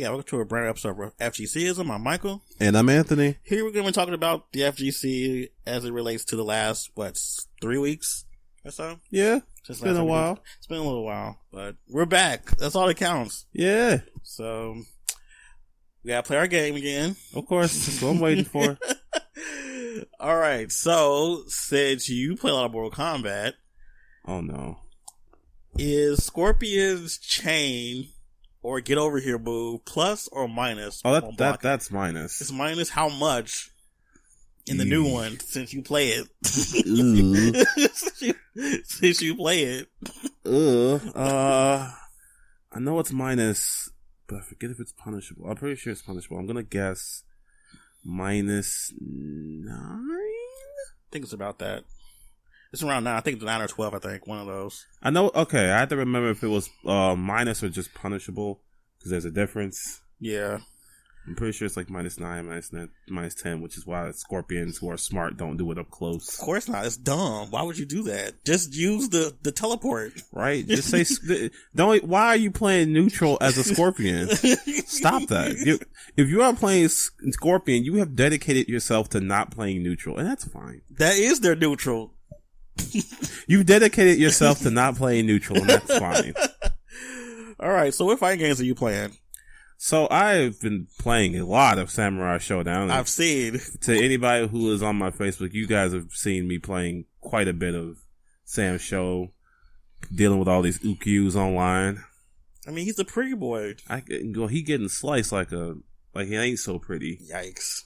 yeah, welcome to a brand new episode of FGC-Ism. I'm Michael. And I'm Anthony. Here we're going to be talking about the FGC as it relates to the last, 3 weeks or so? Yeah, it's been a while. It's been a little while, but we're back. That's all that counts. Yeah. So, we got to play our game again. Of course, that's what I'm waiting for. Alright, so, since you play a lot of Mortal Kombat. Oh no. Is Scorpion's chain or get over here move plus or minus? Oh, that's minus. It's minus how much in the new one since you play it. since you play it. I know it's minus, but I forget if it's punishable. I'm pretty sure it's punishable. I'm gonna guess minus 9. I think it's about that. It's around 9. I think it's 9 or 12, I think. One of those. I know. Okay, I had to remember if it was minus or just punishable, because there's a difference. Yeah. I'm pretty sure it's like minus 9, minus 10, which is why Scorpions who are smart don't do it up close. Of course not. It's dumb. Why would you do that? Just use the teleport. Right? Just say, why are you playing neutral as a Scorpion? Stop that. If you are playing Scorpion, you have dedicated yourself to not playing neutral, and that's fine. That is their neutral. You've dedicated yourself to not playing neutral, and that's fine. Alright, so what fighting games are you playing? So I've been playing a lot of Samurai Showdown. I've seen. To anybody who is on my Facebook, you guys have seen me playing quite a bit of Sam Show, dealing with all these Ukyus online. I mean, he's a pretty boy. He getting sliced like he ain't so pretty. Yikes.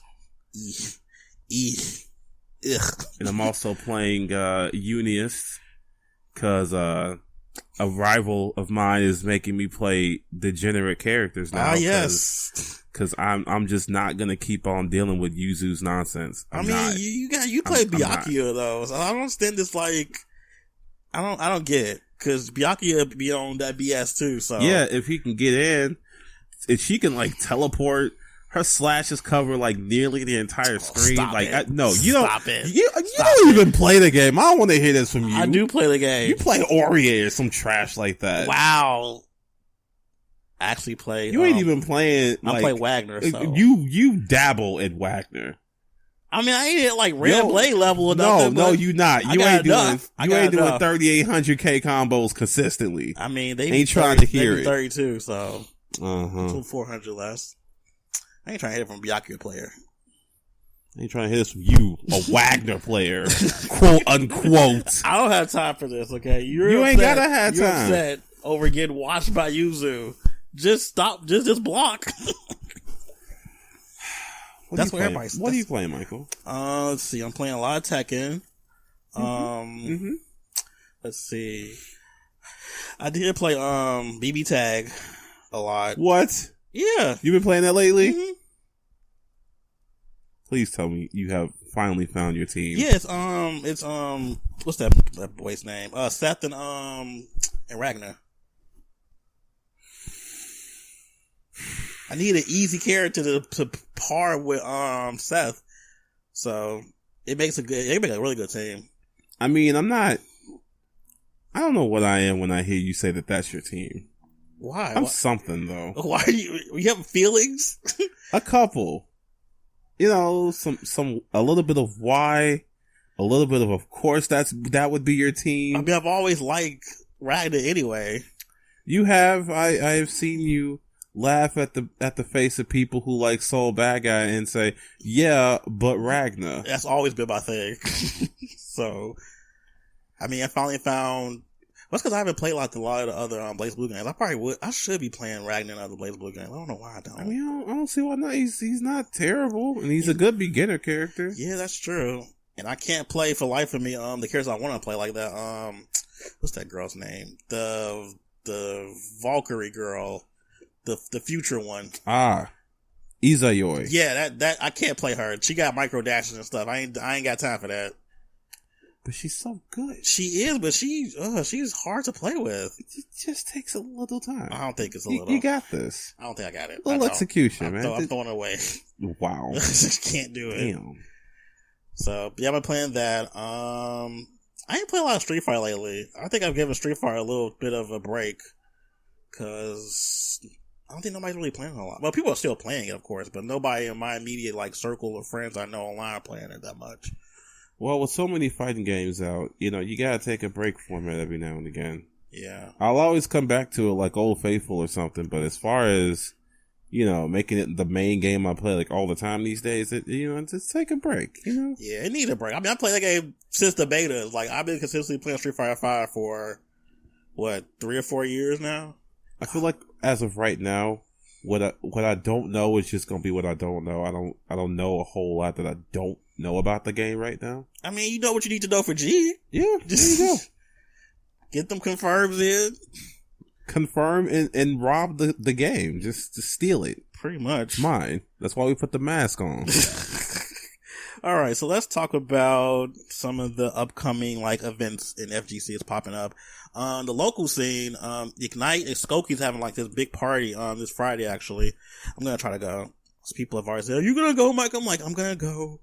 Ugh. And I'm also playing Unius because a rival of mine is making me play degenerate characters now. Ah, yes. Because I'm just not gonna keep on dealing with Yuzu's nonsense. You play Byakuya though, so I don't understand this. Like, I don't get it because Byakuya be on that BS too. So yeah, if he can get in, if she can like teleport. Her slashes cover like nearly the entire screen. Stop like, it. You don't Stop even play the game. I don't want to hear this from you. I do play the game. You play Ori or some trash like that. Wow. I actually play. You ain't even playing. I play Wagner. So. You dabble at Wagner. I mean, I ain't at like Red Blade level or nothing. No, you not. You ain't doing 3,800K combos consistently. I mean, they ain't trying to hear it. 32, so 400 uh-huh. less. I ain't trying to hit it from a Byakuya player. I ain't trying to hit this from you, a Wagner player, quote unquote. I don't have time for this. Okay, you ain't gotta have time. You're upset over getting watched by Yuzu. Just stop. Just block. That's what everybody's. What are you playing, Michael? Let's see. I'm playing a lot of Tekken. Let's see. I did play BB Tag a lot. What? Yeah. You been playing that lately? Mm-hmm. Please tell me you have finally found your team. Yeah, it's what's that boy's name? Seth and Ragnar. I need an easy character to par with Seth. So it makes a really good team. I mean, I don't know what I am when I hear you say that that's your team. Why? I'm something though. Why are you have feelings? A couple. You know, a little bit of why, a little bit of course that would be your team. I mean, I've always liked Ragnar anyway. You have. I have seen you laugh at the face of people who like Soul Bad Guy and say, yeah, but Ragnar. That's always been my thing. So, I mean, I finally found. That's because I haven't played like a lot of the other BlazBlue games. I should be playing Ragnar in other BlazBlue games. I don't know why I don't. I mean, I don't see why not. He's not terrible, and he's a good beginner character. Yeah, that's true. And I can't play for life of me the characters I want to play like that. What's that girl's name? The Valkyrie girl, the future one. Izayoi. Yeah, that I can't play her. She got micro dashes and stuff. I ain't got time for that. But she's so good. She is, but she's hard to play with. It just takes a little time. I don't think it's a little. You got this. I don't think I got it. Little execution, man. I'm throwing it away. Wow. Just can't do it. Damn. So, yeah, I've been playing that. I ain't playing a lot of Street Fighter lately. I think I've given Street Fighter a little bit of a break. Cause I don't think nobody's really playing it a lot. Well, people are still playing it, of course, but nobody in my immediate like circle of friends I know online are playing it that much. Well, with so many fighting games out, you know, you gotta take a break from it every now and again. Yeah. I'll always come back to it like Old Faithful or something, but as far as, you know, making it the main game I play like all the time these days, just take a break, you know? Yeah, it needs a break. I mean, I played that game since the beta. Like, I've been consistently playing Street Fighter 5 for, 3 or 4 years now? I feel like as of right now, what I don't know is just gonna be what I don't know. I don't know a whole lot that I don't know about the game right now. I mean, you know what you need to know for G. Yeah, there you go. Get them confirms in. Confirm and rob the game. Just to steal it. Pretty much. It's mine. That's why we put the mask on. All right, so let's talk about some of the upcoming like events in FGC is popping up. The local scene, Ignite and Skoki's having like this big party this Friday. Actually, I'm gonna try to go. People have already said, "Are you gonna go, Mike?" I'm like, I'm gonna go.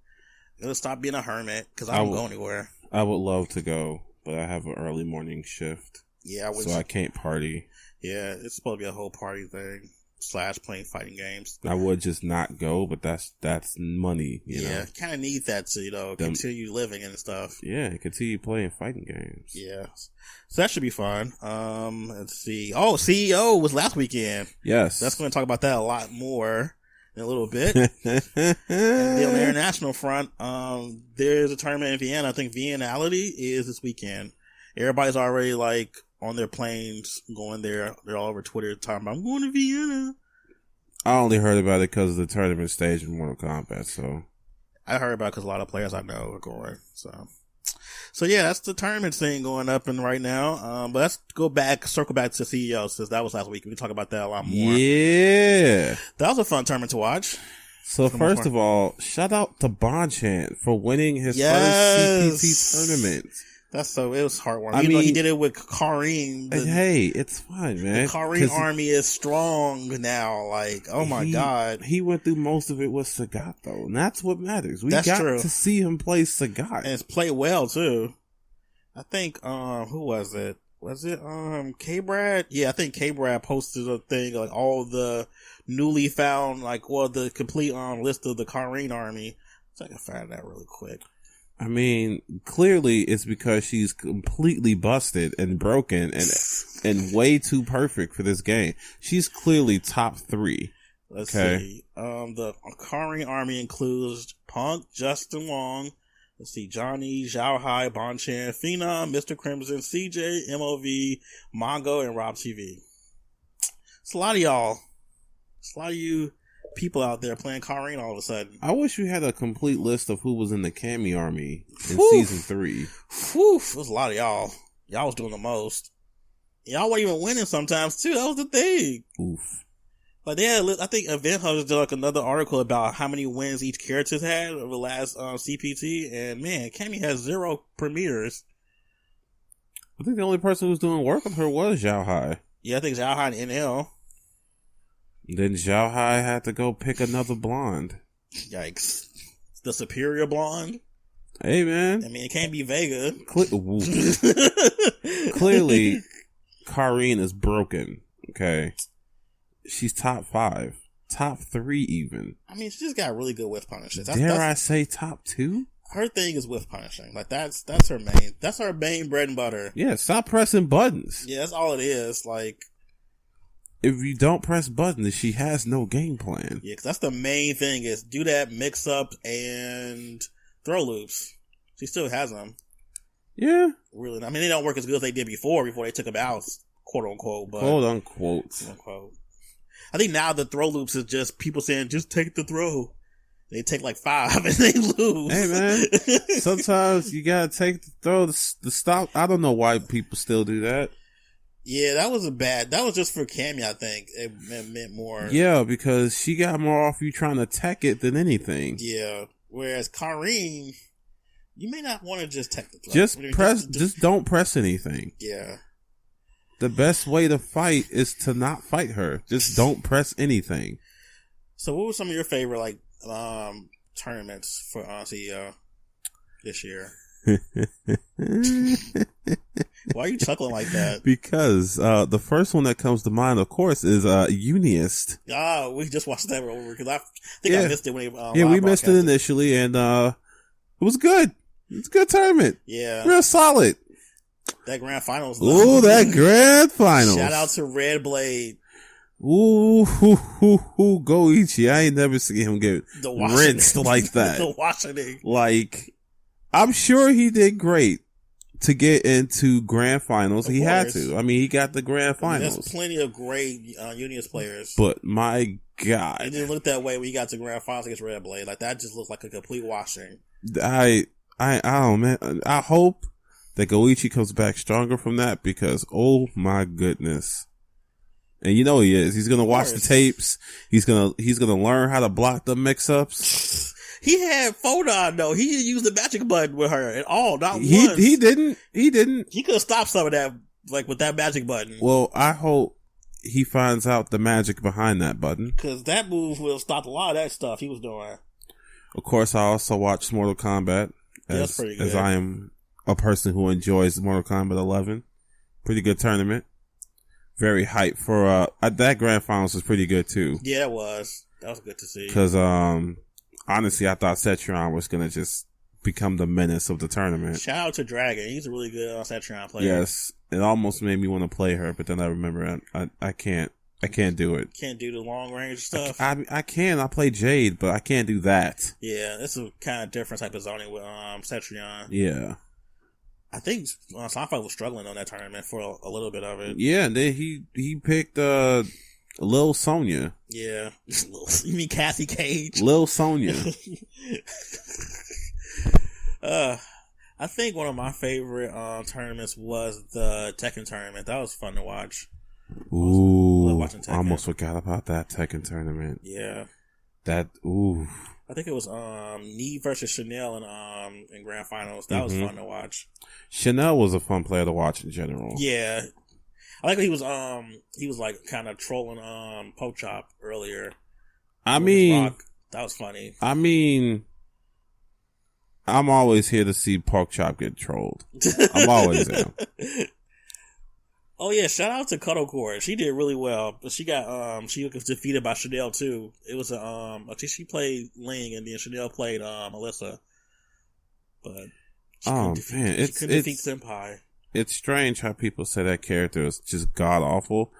I'm gonna stop being a hermit because I don't go anywhere. I would love to go, but I have an early morning shift. Yeah, so I can't party. Yeah, it's supposed to be a whole party thing / playing fighting games. I would just not go, but that's money. You know? Kind of need that to continue living and stuff. Yeah, continue playing fighting games. Yeah, so that should be fun. Let's see. Oh, CEO was last weekend. Yes, that's going to talk about that a lot more in a little bit. And then on the international front, there's a tournament in Vienna. I think Vienality is this weekend. Everybody's already like on their planes going there. They're all over Twitter talking about, I'm going to Vienna. I only heard about it because of the tournament stage in Mortal Kombat, so. I heard about it because a lot of players I know are going, So yeah, that's the tournament thing going up and right now. But let's circle back to CEO since that was last week. We can talk about that a lot more. Yeah. That was a fun tournament to watch. So first of all, shout out to Bonchan for winning his first CPT tournament. It was heartwarming. I mean, he did it with Kareem. Hey, it's fine, man. The Kareem army is strong now. Like, oh my God. He went through most of it with Sagat, though. And that's what matters. We got to see him play Sagat. And it's played well, too. I think, who was it? Was it, K-Brad? Yeah, I think K-Brad posted a thing, like, all the newly found, the complete, list of the Kareem army. So I can find that really quick. I mean, clearly it's because she's completely busted and broken and way too perfect for this game. She's clearly top 3. Let's see. The Kareem army includes Punk, Justin Wong, let's see, Johnny, Zhao Hai, Bonchan, Phenom, Mr. Crimson, CJ, MOV, Mongo, and Rob TV. It's a lot of y'all. It's a lot of you people out there playing Kareem all of a sudden. I wish we had a complete list of who was in the Cammy army in season 3. Whew, there's a lot of y'all. Y'all was doing the most. Y'all weren't even winning sometimes too. That was the thing. Oof. Like they had, I think Event Hub did like another article about how many wins each character's had over the last CPT, and man, Cammy has 0 premieres. I think the only person who was doing work with her was Zhao Hai. Yeah, I think Zhao Hai and NL. Then Zhao Hai had to go pick another blonde. Yikes. The superior blonde? Hey, man. I mean, it can't be Vega. Clearly, Kareem is broken. Okay. She's top 5. Top 3 even. I mean, she just got really good whiff punishes. Dare I say top 2? Her thing is whiff punishing. Like, that's her main. That's her main bread and butter. Yeah, stop pressing buttons. Yeah, that's all it is. Like, if you don't press buttons, she has no game plan. Yeah, because that's the main thing is do that mix up and throw loops. She still has them. Yeah. Really. I mean, they don't work as good as they did before they took them out, quote unquote. But quote unquote. I think now the throw loops is just people saying, just take the throw. They take like 5 and they lose. Hey, man. Sometimes you gotta take the throw, the stop. I don't know why people still do that. Yeah, that was just for Cammy, I think. It meant more. Yeah, because she got more off you trying to tech it than anything. Yeah. Whereas Kareem, you may not want to just tech the throw. Just don't press anything. Yeah. The best way to fight is to not fight her. Just don't press anything. So what were some of your favorite, tournaments for CEO this year? Why are you chuckling like that? Because the first one that comes to mind, of course, is Uniest. Ah, we just watched that over because I think I missed it when we missed it initially, and it was good. It's a good tournament. Yeah, real solid. That grand finals. Ooh, that grand finals. Shout out to Red Blade. Ooh, Goichi. I ain't never seen him get rinsed like that. The Washington. Like, I'm sure he did great to get into grand finals. He had to. I mean, he got the grand finals. There's plenty of great Unions players. But my God. It didn't look that way when he got to grand finals against Red Blade. Like, that just looked like a complete washing. I don't, man. I hope that Goichi comes back stronger from that because, oh my goodness. And you know he is. He's gonna watch the tapes. He's gonna learn how to block the mix-ups. He had Photon though. He didn't use the magic button with her at all. Not once. He didn't. He could have stopped some of that, like with that magic button. Well, I hope he finds out the magic behind that button because that move will stop a lot of that stuff he was doing. Of course, I also watched Mortal Kombat as I am a person who enjoys Mortal Kombat 11. Pretty good tournament. Very hyped for that grand finals was pretty good too. Yeah, it was. That was good to see. Because honestly, I thought Cetrion was gonna just become the menace of the tournament. Shout out to Dragon. He's a really good Cetrion player. Yes, it almost made me want to play her, but then I remember I can't do it. Can't do the long range stuff. I can. I play Jade, but I can't do that. Yeah, it's a kind of different type of zoning with Cetrion. Yeah. I think Sci-Fi was struggling on that tournament for a little bit of it. Yeah, and then he picked Lil Sonya. Yeah. You mean Cassie Cage? Lil Sonya. I think one of my favorite tournaments was the Tekken tournament. That was fun to watch. Ooh, I almost forgot about that Tekken tournament. Yeah. Ooh. I think it was Neve versus Chanel in grand finals. That was fun to watch. Chanel was a fun player to watch in general. Yeah, I like he was like kind of trolling Poke Chop earlier. I mean, that was funny. I mean, I'm always here to see Pork Chop get trolled. I'm always there. Oh yeah, shout out to Cuddlecore. She did really well, but she got she was defeated by Chanel too. It was I think she played Ling and then Chanel played Alyssa. But she couldn't defeat Senpai. It's strange how people say that character is just god awful.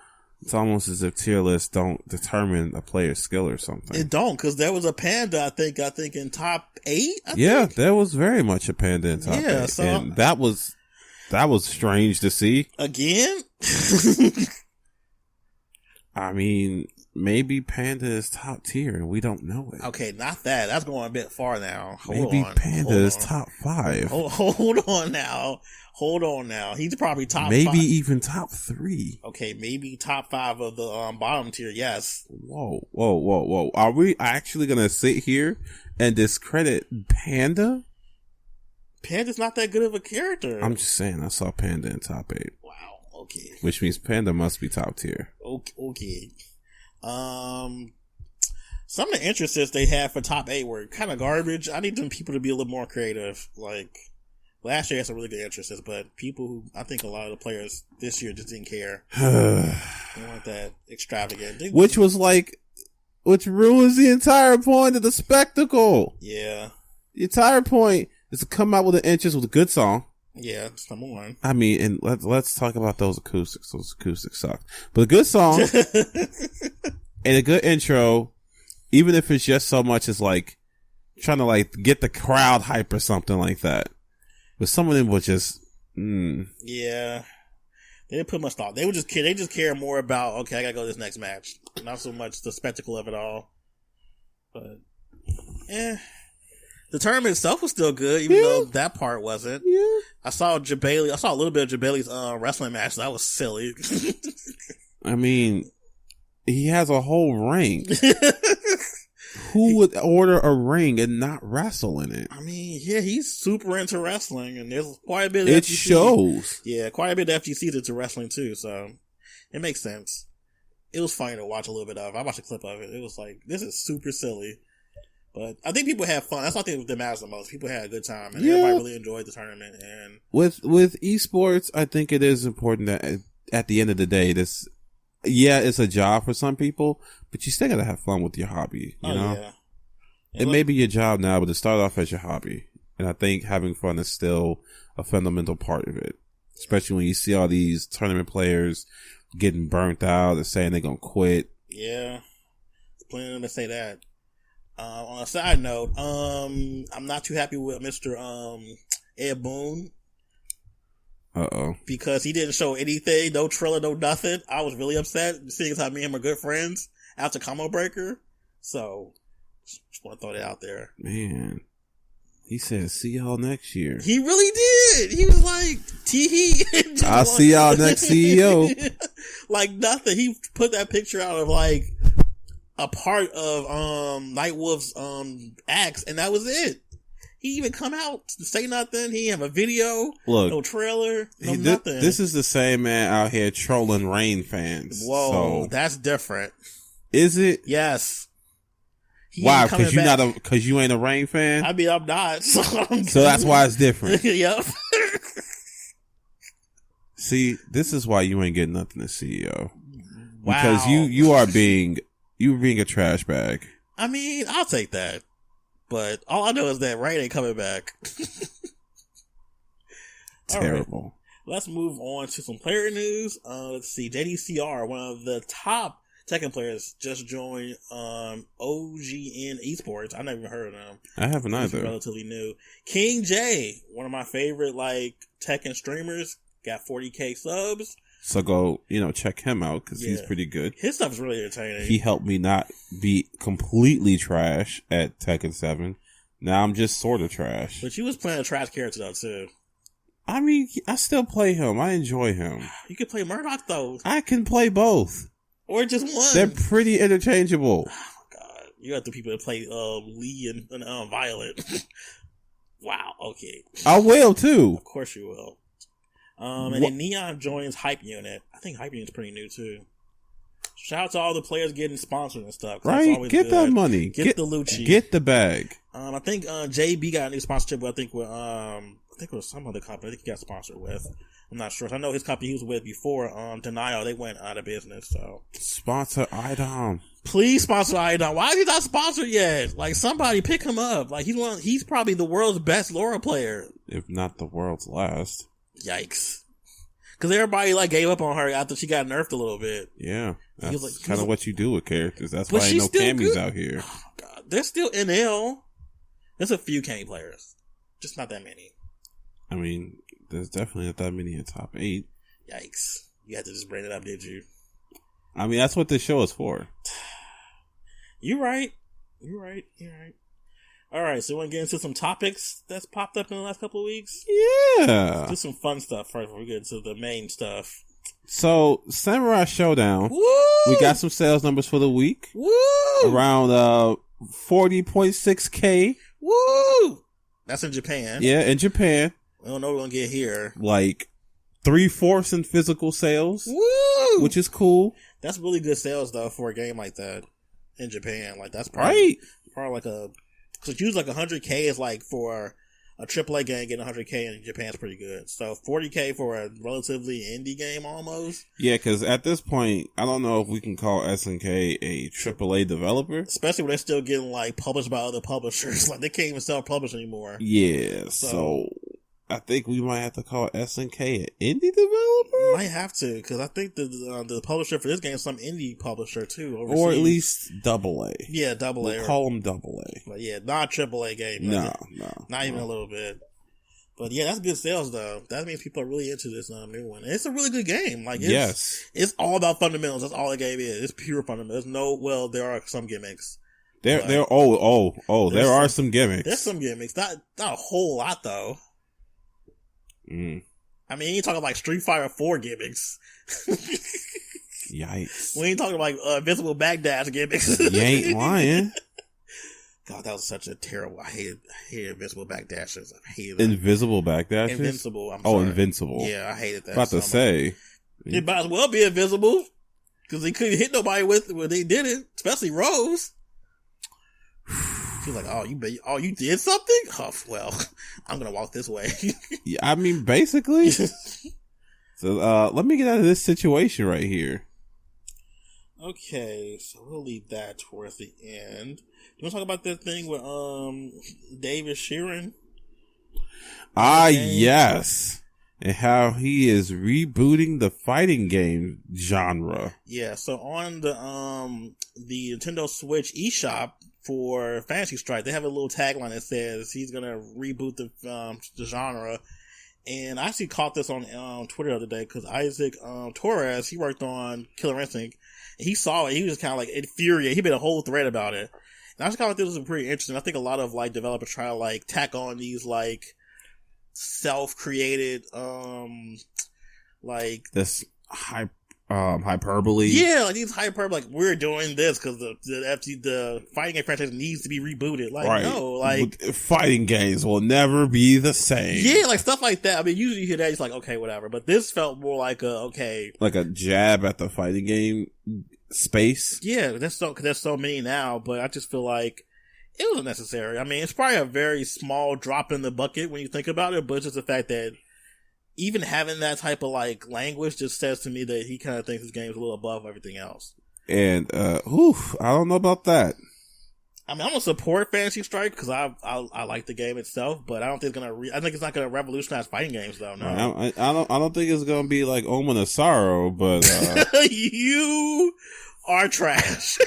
It's almost as if tier lists don't determine a player's skill or something. It don't, because there was a panda. I think in top 8. There was very much a panda in top 8, so and that was strange to see. Again? I mean, maybe Panda is top tier and we don't know it. Okay, not that. That's going a bit far now. Maybe Panda is top 5. Hold on now. He's probably top 5. Maybe even top 3. Okay, maybe top 5 of the bottom tier, yes. Whoa. Are we actually going to sit here and discredit Panda? Panda's not that good of a character. I'm just saying, I saw Panda in top 8. Wow, okay. Which means Panda must be top tier. Okay. Some of the interests they had for top 8 were kind of garbage. I need them people to be a little more creative. Like, last year had some really good interests, but people who, I think a lot of the players this year just didn't care. They weren't that extravagant. Which ruins the entire point of the spectacle. Yeah. The entire point is to come out with an interest with a good song. Yeah, that's number one. I mean, and let's talk about those acoustics. Those acoustics suck. But a good song and a good intro, even if it's just so much as like trying to like get the crowd hype or something like that. But some of them were just, yeah, they didn't put much thought. They just care more about, okay, I gotta go to this next match, not so much the spectacle of it all. But the tournament itself was still good, even though that part wasn't. Yeah. I saw a little bit of Jabali's wrestling match. That was silly. I mean, he has a whole ring. Who would order a ring and not wrestle in it? I mean, yeah, he's super into wrestling, and there's quite a bit of FGC. It shows. Yeah, quite a bit of FGC into wrestling too, so it makes sense. It was funny to watch a little bit of. I watched a clip of it. It was like, this is super silly. But I think people had fun. That's what I think that matters the most. People had a good time, and everybody really enjoyed the tournament. And with esports, I think it is important that at the end of the day, it's a job for some people, but you still gotta have fun with your hobby. You know, yeah. It may be your job now, but it started off as your hobby, and I think having fun is still a fundamental part of it. Especially when you see all these tournament players getting burnt out and saying they're gonna quit. Yeah, there's plenty of them to say that. On a side note, I'm not too happy with Mr. Ed Boon. Because he didn't show anything, no trailer, no nothing. I was really upset seeing as how me and him are good friends after Combo Breaker. So, just want to throw that out there. Man, he said, "See y'all next year." He really did. He was like, "Tee I'll see y'all next CEO." Like nothing. He put that picture out of like a part of Nightwolf's acts, and that was it. He even come out to say nothing. He didn't have a video, no trailer, nothing. This is the same man out here trolling Rain fans. Whoa, so. That's different. Is it? Yes. Why? Because you ain't a Rain fan? I mean, I'm not. So that's why it's different. Yep. See, this is why you ain't getting nothing as CEO. Because you are being a trash bag. I mean, I'll take that. But all I know is that Rain ain't coming back. Terrible. Right. Let's move on to some player news. Let's see. JDCR, one of the top Tekken players, just joined OGN Esports. I never even heard of them. I haven't either. Relatively new. King J, one of my favorite Tekken streamers, got 40K subs. So go, check him out because he's pretty good. His stuff is really entertaining. He helped me not be completely trash at Tekken 7. Now I'm just sort of trash. But you was playing a trash character though too. I mean, I still play him. I enjoy him. You can play Murdoch though. I can play both. Or just one. They're pretty interchangeable. Oh my god. You got the people that play Lee and Violet. Wow, okay. I will too. Of course you will. And then Neon joins Hype Unit. I think Hype Unit's pretty new too. Shout out to all the players getting sponsored and stuff. Right? Get that money. Get the Lucci. Get the bag. I think JB got a new sponsorship. I think it was some other company. I think he got sponsored with. I'm not sure. I know his company he was with before Denial. They went out of business. So sponsor IDOM. Please sponsor IDOM. Why is he not sponsored yet? Somebody pick him up. He's probably the world's best Laura player, if not the world's last. Yikes. Because everybody gave up on her after she got nerfed a little bit. Yeah. That's kind of what you do with characters. That's why ain't no camis out here. Oh, God. There's still NL. There's a few Kane players. Just not that many. I mean, there's definitely not that many in top 8. Yikes. You had to just bring it up, did you? I mean, that's what this show is for. You're right. All right, so we want to get into some topics that's popped up in the last couple of weeks? Yeah. Let's do some fun stuff first before we get into the main stuff. So, Samurai Showdown. Woo! We got some sales numbers for the week. Woo! Around 40.6K. Woo! That's in Japan. Yeah, in Japan. We don't know what we're going to get here. 3/4 in physical sales. Woo! Which is cool. That's really good sales, though, for a game like that in Japan. That's probably because usually 100K is for a AAA game getting 100K in Japan is pretty good. So 40K for a relatively indie game almost. Yeah, because at this point, I don't know if we can call SNK a AAA developer. Especially when they're still getting published by other publishers. They can't even self-publish anymore. Yeah, so I think we might have to call SNK an indie developer. Might have to, because I think the publisher for this game is some indie publisher too, overseas. Or at least AA. Yeah, AA. We'll call them AA. But yeah, not AAA game. No. Not even a little bit. But yeah, that's good sales though. That means people are really into this new one. And it's a really good game. It's all about fundamentals. That's all the game is. It's pure fundamentals. There are some gimmicks. There are some gimmicks. There's some gimmicks. Not a whole lot though. Mm. I mean, you ain't talking Street Fighter 4 gimmicks. Yikes. We ain't talking invisible backdash gimmicks. You ain't lying. God, that was such a terrible. I hated invisible backdashes. I hated them. Invisible backdashes? Invincible. I'm sorry. Invincible. Yeah, I hated that. About to say. It might as well be invisible. Because they couldn't hit nobody with when they did it. Especially Rose. She's like, oh, you did something? Oh, well, I'm gonna walk this way. Yeah, I mean, basically. So, let me get out of this situation right here. Okay, so we'll leave that towards the end. Do you want to talk about that thing with David Sheeran? Yes. And how he is rebooting the fighting game genre. Yeah, so on the Nintendo Switch eShop for Fantasy Strike, they have a little tagline that says he's gonna reboot the genre. And I actually caught this on Twitter the other day because Isaac Torres, he worked on Killer Instinct. And he saw it. He was kind of like infuriated. He made a whole thread about it. And I just kind of think this was pretty interesting. I think a lot of like developers try to like tack on these like self-created like this hyperbole. Yeah, like these hyperbole, like we're doing this because the fighting game franchise needs to be rebooted. Like right. No, like fighting games will never be the same. Yeah, like stuff like that. I mean, usually you hear that, it's like okay, whatever. But this felt more like like a jab at the fighting game space. Yeah, cause there's so many now. But I just feel like it was unnecessary. I mean, it's probably a very small drop in the bucket when you think about it, but it's just the fact that even having that type of like language just says to me that he kind of thinks his game is a little above everything else. And I don't know about that. I mean, I'm gonna support Fantasy Strike because I like the game itself, but I don't think it's gonna. I think it's not gonna revolutionize fighting games, though. No, I don't think it's gonna be like Omen of Sorrow, but you are trash.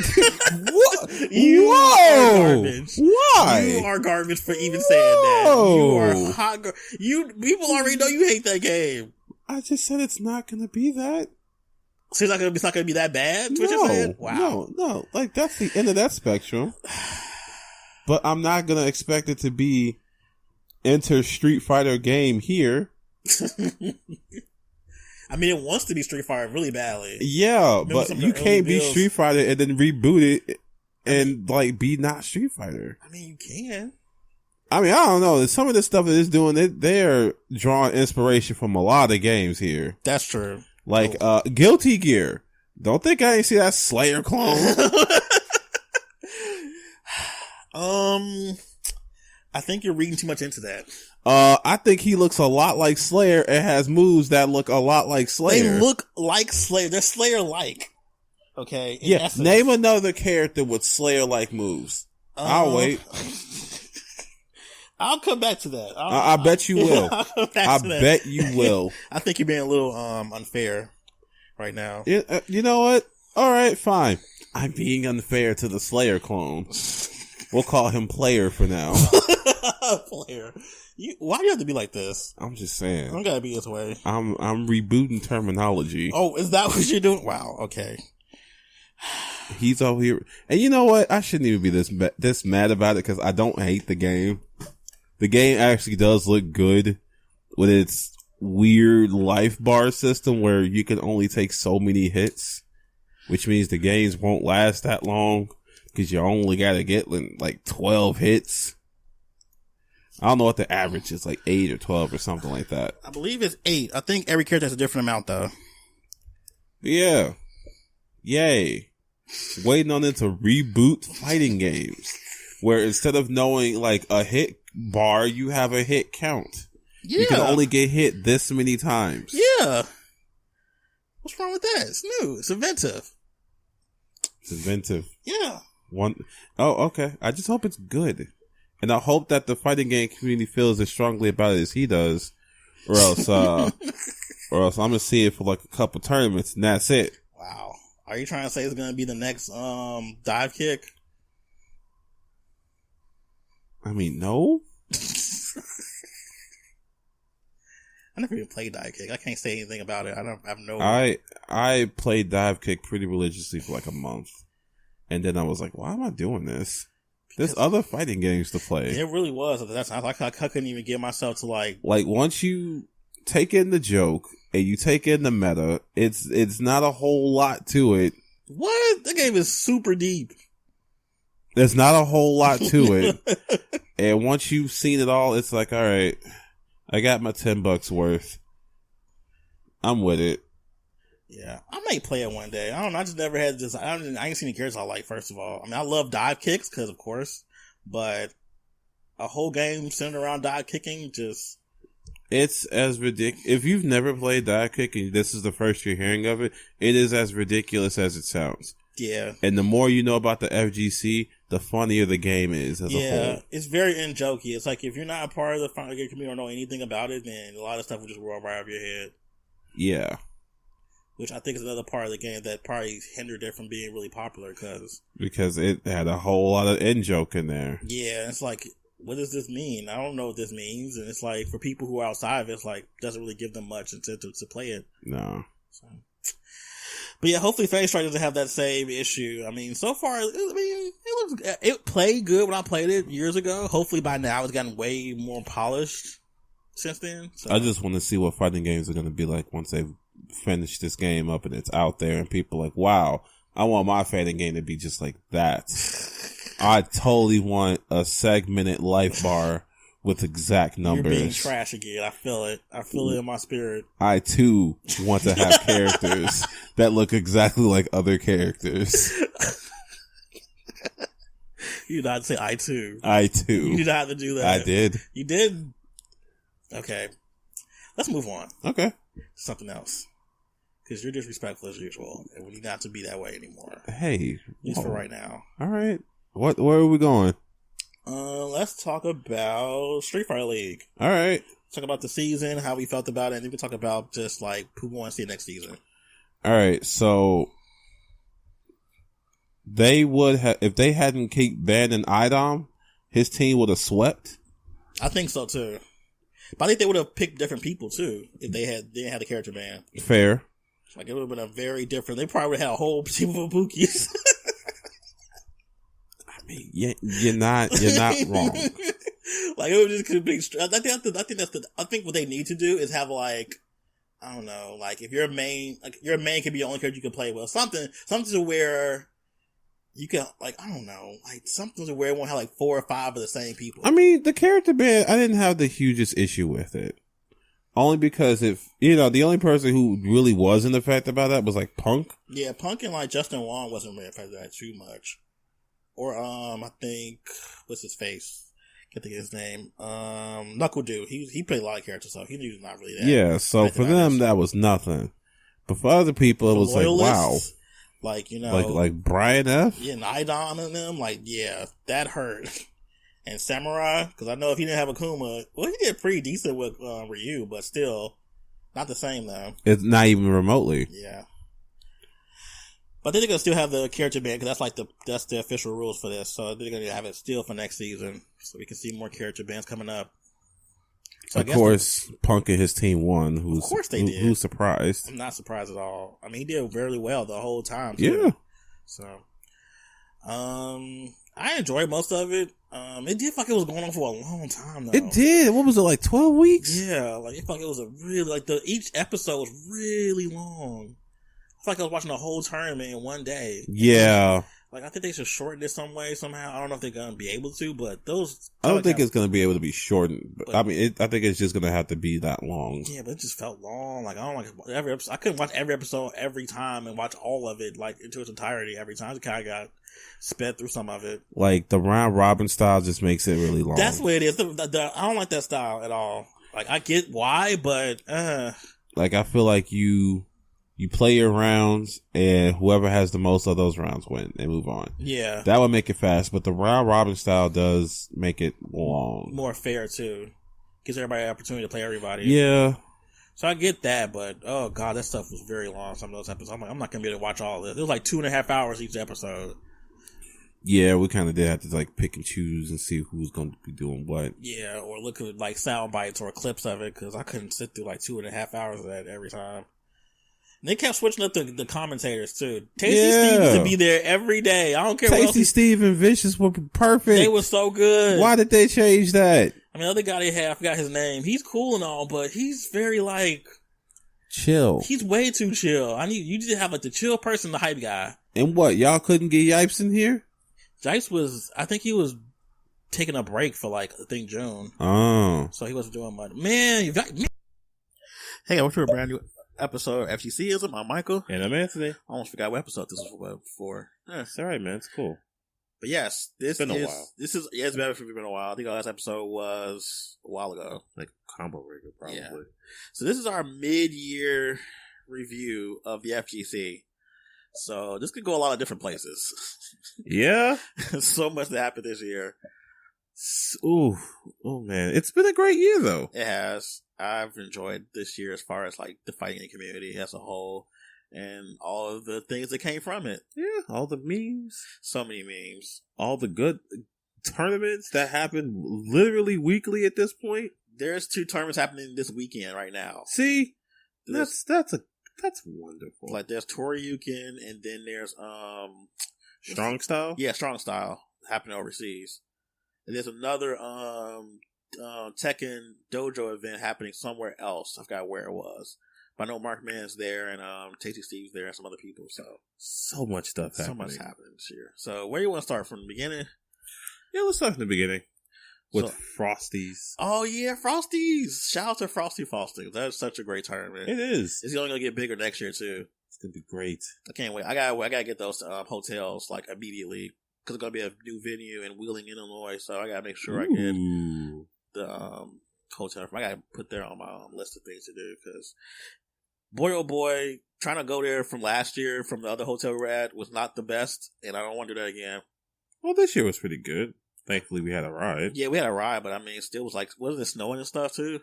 What? You are garbage. Why? You are garbage for even saying that. You are hot. People already know you hate that game. I just said it's not going to be that. So it's not going to be that bad? What you're saying? Wow. No. Like that's the end of that spectrum. But I'm not going to expect it to be enter Street Fighter game here. I mean, it wants to be Street Fighter really badly. Yeah, but you can't be Street Fighter and then reboot it and like be not Street Fighter. I mean, you can. I mean, I don't know. Some of the stuff that it's doing, they're drawing inspiration from a lot of games here. That's true. Like Guilty Gear. Don't think I ain't see that Slayer clone. I think you're reading too much into that. I think he looks a lot like Slayer and has moves that look a lot like Slayer. They look like Slayer. They're Slayer-like. Okay? Yeah, essence. Name another character with Slayer-like moves. I'll wait. I'll come back to that. I bet you will. I bet you will. I think you're being a little unfair right now. Yeah, you know what? All right, fine. I'm being unfair to the Slayer clone. We'll call him Player for now. Player. Why do you have to be like this? I'm just saying. I don't gotta be this way. I'm rebooting terminology. Oh, is that what you're doing? Wow. Okay. He's over here, and you know what? I shouldn't even be this mad about it because I don't hate the game. The game actually does look good with its weird life bar system where you can only take so many hits, which means the games won't last that long because you only got to get like 12 hits. I don't know what the average is, like 8 or 12 or something like that. I believe it's 8. I think every character has a different amount, though. Yeah. Yay. Waiting on it to reboot fighting games, where instead of knowing like a hit bar, you have a hit count. Yeah. You can only get hit this many times. Yeah. What's wrong with that? It's new. It's inventive. It's inventive. Yeah. Oh, okay. I just hope it's good. And I hope that the fighting game community feels as strongly about it as he does, or else I'm gonna see it for like a couple tournaments and that's it. Wow. Are you trying to say it's gonna be the next dive kick? I mean, no. I never even played dive kick. I can't say anything about it. I have no. I played dive kick pretty religiously for like a month, and then I was like, "Why am I doing this?" There's other fighting games to play. It really was. That's I couldn't even get myself to like once you take in the joke and you take in the meta, it's not a whole lot to it. What? The game is super deep. There's not a whole lot to it. And once you've seen it all, it's like, all right, I got my $10 worth. I'm with it. Yeah, I might play it one day. I don't know. I just never had this. I ain't seen any characters I like, first of all. I mean, I love dive kicks because, of course. but a whole game centered around dive kicking just... It's as ridiculous. If you've never played dive kick and this is the first you're hearing of it, it is as ridiculous as it sounds. Yeah. And the more you know about the FGC, the funnier the game is as a whole. Yeah, it's very in-jokey. It's like if you're not a part of the final game community or know anything about it, then a lot of stuff will just roll right over your head. Yeah. Which I think is another part of the game that probably hindered it from being really popular because it had a whole lot of in-joke in there. Yeah, it's like... What does this mean? I don't know what this means. And it's like, for people who are outside of it, it's like, doesn't really give them much incentive to play it. No. So. But yeah, hopefully Phase Strike doesn't have that same issue. I mean, so far, it played good when I played it years ago. Hopefully by now it's gotten way more polished since then. So. I just want to see what fighting games are going to be like once they've finished this game up and it's out there and people are like, wow, I want my fighting game to be just like that. I totally want a segmented life bar with exact numbers. You're being trash again. I feel it. I feel it in my spirit. I too want to have characters that look exactly like other characters. You did not say I too. I too. You did not have to do that. I did. You did. Okay. Let's move on. Okay. Something else. Because you're disrespectful as usual. And we need not to be that way anymore. Hey. At least for right now. All right. Where are we going? Let's talk about Street Fighter League. All right. Talk about the season, how we felt about it, and then we talk about just like who we want to see next season. All right. So they would have, if they hadn't keep banning IDOM, his team would have swept. I think so too. But I think they would have picked different people too if they didn't have the character ban. Fair. Like it would have been a very different. They probably would have had a whole team of Ibukis. You're not wrong. Like it would just could be. I think what they need to do is have like, I don't know, like if your main can be the only character you can play with, something to where you can, like, I don't know, like something to where it won't have like 4 or 5 of the same people. I mean, the character ban, I didn't have the hugest issue with it. Only because the only person who really wasn't affected by that was like Punk. Yeah, Punk and like Justin Wong wasn't really affected by that too much. Or, I think, what's his face? Can't think of his name. Knuckle Dude. He played a lot of characters, so he knew he was not really that. Yeah, so for them, that was nothing. But for other people, it was like, wow. Like, Like Brian F? Yeah, and Idon and them, like, yeah, that hurt. And Samurai, because I know if he didn't have Akuma, well, he did pretty decent with Ryu, but still, not the same, though. It's not even remotely. Yeah. But they're gonna still have the character ban because that's the official rules for this. So they're gonna have it still for next season, so we can see more character bans coming up. So of course, Punk and his team won. Of course they did. Who's surprised? I'm not surprised at all. I mean, he did very well the whole time. Too. Yeah. So, I enjoyed most of it. It did feel like it was going on for a long time though. It did. What was it, like 12 weeks? Yeah, like it felt like it was a really each episode was really long. I feel like I was watching the whole tournament in one day. Yeah. Like, I think they should shorten it some way, somehow. I don't know if they're going to be able to, but those... I don't think it's going to be able to be shortened. But I mean, I think it's just going to have to be that long. Yeah, but it just felt long. Like, I don't like every episode. I couldn't watch every episode every time and watch all of it, like, into its entirety every time. I just kind of got sped through some of it. Like, the round robin style just makes it really long. That's what it is. I don't like that style at all. Like, I get why, but... Like, I feel like you play your rounds, and whoever has the most of those rounds win and move on. Yeah. That would make it fast, but the round robin style does make it long. More fair, too. Gives everybody an opportunity to play everybody. Yeah. So I get that, but, oh, God, that stuff was very long, some of those episodes. I'm not going to be able to watch all of this. It was like 2.5 hours each episode. Yeah, we kind of did have to, like, pick and choose and see who's going to be doing what. Yeah, or look at, like, sound bites or clips of it, because I couldn't sit through, like, 2.5 hours of that every time. And they kept switching up the commentators too. Tasty Steve used to be there every day. I don't care. Tasty Steve and Vicious were perfect. They were so good. Why did they change that? I mean, the other guy they had, I forgot his name. He's cool and all, but he's very like chill. He's way too chill. You need to have like the chill person, the hype guy. And what? Y'all couldn't get Yipes in here? Yipes I think he was taking a break for like I think June. Oh, so he wasn't doing much. Man, hey, welcome to a brand new episode of FGC-Ism. I'm Michael. And I'm Anthony. I almost forgot what episode this was for. Yeah, it's alright, man. It's cool. But yes, it's been a while. It's been a while. I think our last episode was a while ago. Like Combo Rigger, probably. Yeah. So this is our mid-year review of the FGC. So this could go a lot of different places. Yeah. So much that happened this year. Ooh. Oh man. It's been a great year though. It has. I've enjoyed this year as far as like the fighting community as a whole and all of the things that came from it. Yeah. All the memes. So many memes. All the good tournaments that happen literally weekly at this point. There's 2 tournaments happening this weekend right now. See? That's wonderful. Like there's Toryukin and then there's Strong Style? Yeah, Strong Style happening overseas. And there's another Tekken Dojo event happening somewhere else. I forgot where it was. But I know Mark Mann's there and Tasty Steve's there and some other people. So much stuff happening. So much happening this year. So where do you want to start, from the beginning? Yeah, let's start from the beginning. With Frosties. Oh yeah, Frosties! Shout out to Frosty Frosties. That's such a great tournament. It is. It's only gonna get bigger next year too. It's gonna be great. I can't wait. I gotta get those hotels like immediately because it's gonna be a new venue in Wheeling, Illinois. So I gotta make sure I get the hotel. I gotta put that on my list of things to do because boy oh boy, trying to go there from last year from the other hotel we were at was not the best, and I don't want to do that again. Well, this year was pretty good. Thankfully, we had a ride. Yeah, we had a ride, but I mean, it still was like, wasn't it snowing and stuff too?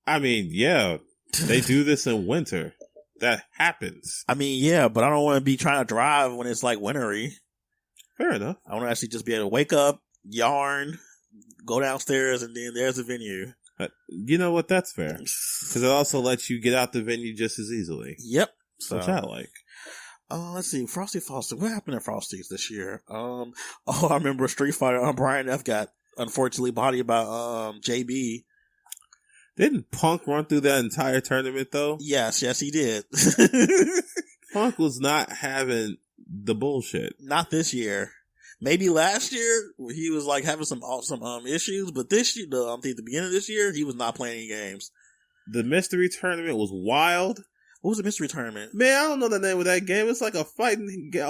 I mean, yeah, they do this in winter. That happens. I mean, yeah, but I don't want to be trying to drive when it's like wintry. Fair enough. I want to actually just be able to wake up, yarn, go downstairs, and then there's the venue. You know what? That's fair. Because it also lets you get out the venue just as easily. Yep. Which I like. Let's see, Frosty Foster. What happened to Frosties this year? I remember Street Fighter. Brian F got unfortunately bodied by JB. Didn't Punk run through that entire tournament though? Yes, he did. Punk was not having the bullshit. Not this year. Maybe last year he was like having some issues, but this year, I think the beginning of this year, he was not playing any games. The mystery tournament was wild. What was the mystery tournament? Man, I don't know the name of that game. It's like a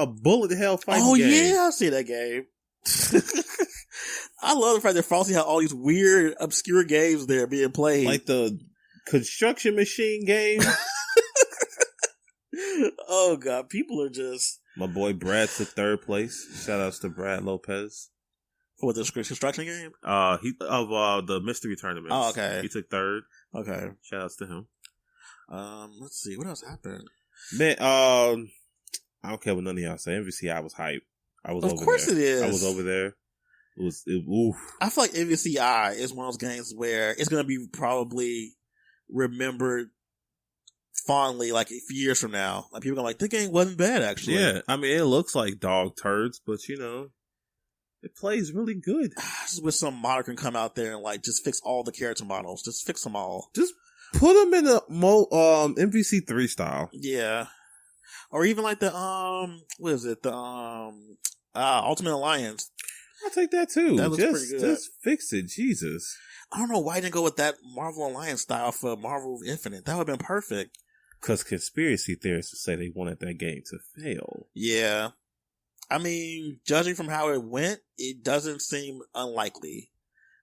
bullet hell fighting game. Oh yeah, I see that game. I love the fact that Frosty had all these weird, obscure games there being played. Like the construction machine game. Oh god, people are just... My boy Brad took 3rd place. Shout outs to Brad Lopez. For the construction game? The mystery tournament. Oh, okay. He took 3rd. Okay. Shout outs to him. Let's see, what else happened? Man, I don't care what none of y'all say. MVCI was hype. I was over there. Of course it is. I was over there. Oof. I feel like MVCI is one of those games where it's going to be probably remembered fondly like a few years from now. Like people are like, this game wasn't bad actually. Yeah, I mean, it looks like dog turds, but you know, it plays really good. I just wish some modder can come out there and like just fix all the character models. Just fix them all. Just put them in the MVC3 style. Yeah. Or even like the, what is it? The, Ultimate Alliance. I'll take that too. That looks pretty good. Just fix it. Jesus. I don't know why I didn't go with that Marvel Alliance style for Marvel Infinite. That would have been perfect. Because conspiracy theorists would say they wanted that game to fail. Yeah. I mean, judging from how it went, it doesn't seem unlikely.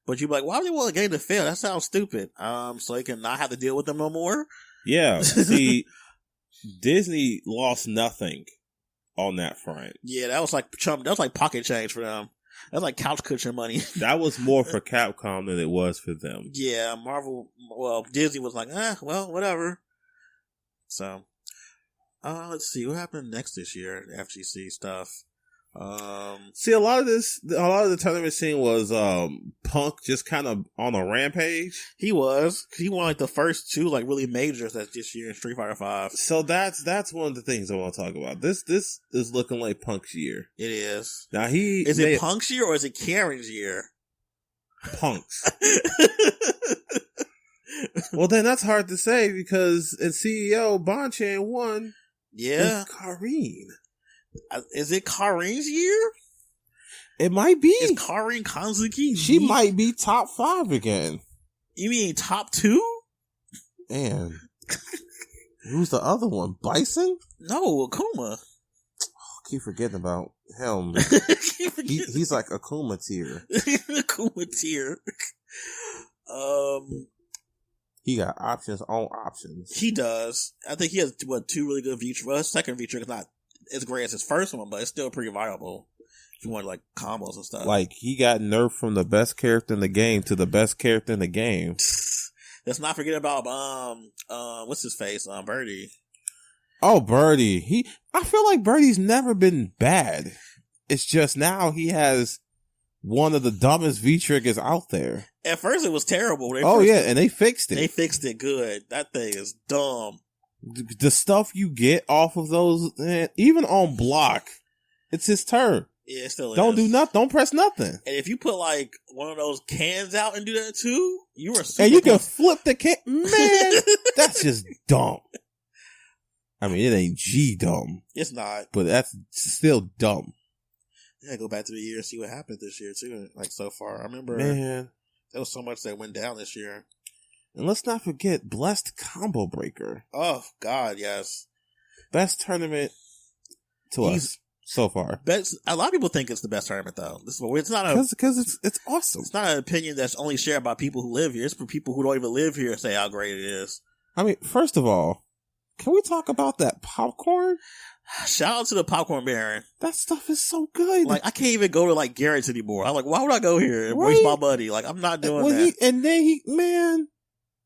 But you'd be like, why would they want a game to fail? That sounds stupid. So they can not have to deal with them no more? Yeah. See, Disney lost nothing on that front. Yeah, that was like pocket change for them. That's like couch cushion money. That was more for Capcom than it was for them. Yeah, Disney was like, well, whatever. So, let's see what happened next this year. FGC stuff. See, a lot of the tournament scene was Punk just kind of on a rampage. He won like the first 2 like really majors that this year in Street Fighter V. So that's one of the things I want to talk about. This is looking like Punk's year. It is. Now is it Punk's year or is it Karen's year? Punk's. Well, then that's hard to say because its CEO Bonchan won. Yeah, Kareen. Is it Karin's year? It might be. Is Karin Kanzuki? She might be top 5 again. You mean top 2? And who's the other one? Bison? No, Akuma. keep forgetting about him. He's like Akuma tier. Akuma tier. He got options on options. He does. I think he has two really good V-Tricks. Well, his second V-Trick is not as great as his first one, but it's still pretty viable if you want like combos and stuff. Like he got nerfed from the best character in the game to the best character in the game. Let's not forget about what's his face? Birdie. Oh, Birdie. I feel like Birdie's never been bad. It's just now he has one of the dumbest V-triggers out there. At first it was terrible. And they fixed it. They fixed it good. That thing is dumb. The stuff you get off of those, even on block, it's his turn. Yeah, it still Don't is. do nothing. Don't press nothing. And if you put like one of those cans out and do that too, you are super and you can flip the can. Man, that's just dumb. I mean, it ain't G dumb. It's not. But that's still dumb. Yeah, go back to the year and see what happened this year too. Like so far, I remember there was so much that went down this year. And let's not forget Blessed Combo Breaker. Oh God, yes, best tournament to us so far. A lot of people think it's the best tournament though. This is it's not because it's awesome. It's not an opinion that's only shared by people who live here. It's for people who don't even live here to say how great it is. I mean, first of all, can we talk about that popcorn? Shout out to the Popcorn Baron. That stuff is so good. Like, I can't even go to, like, Garrett's anymore. I'm like, why would I go here and waste my money? Like, I'm not doing that. Man,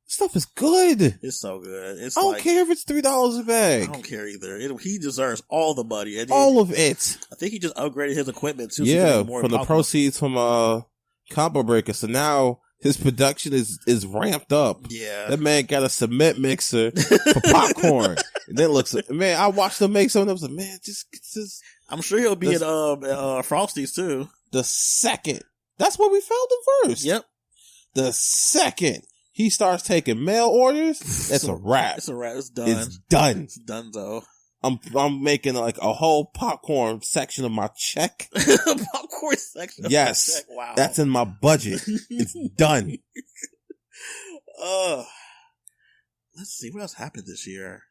stuff is good. It's so good. I don't care if it's $3 a bag. I don't care either. He deserves all the money. And all of it. I think he just upgraded his equipment, too. Yeah, so from the proceeds from Combo Breaker. So now his production is ramped up. Yeah. That man got a cement mixer for popcorn. And then looks, man, I watched him make something. I was like, man, just. I'm sure he'll be at Frosty's too. The second. That's where we found him first. Yep. The second he starts taking mail orders, it's a wrap. It's a wrap. It's done. It's done. It's done, though. I'm making like a whole popcorn section of my check. Popcorn section of my check? Wow. That's in my budget. It's done. Let's see. What else happened this year?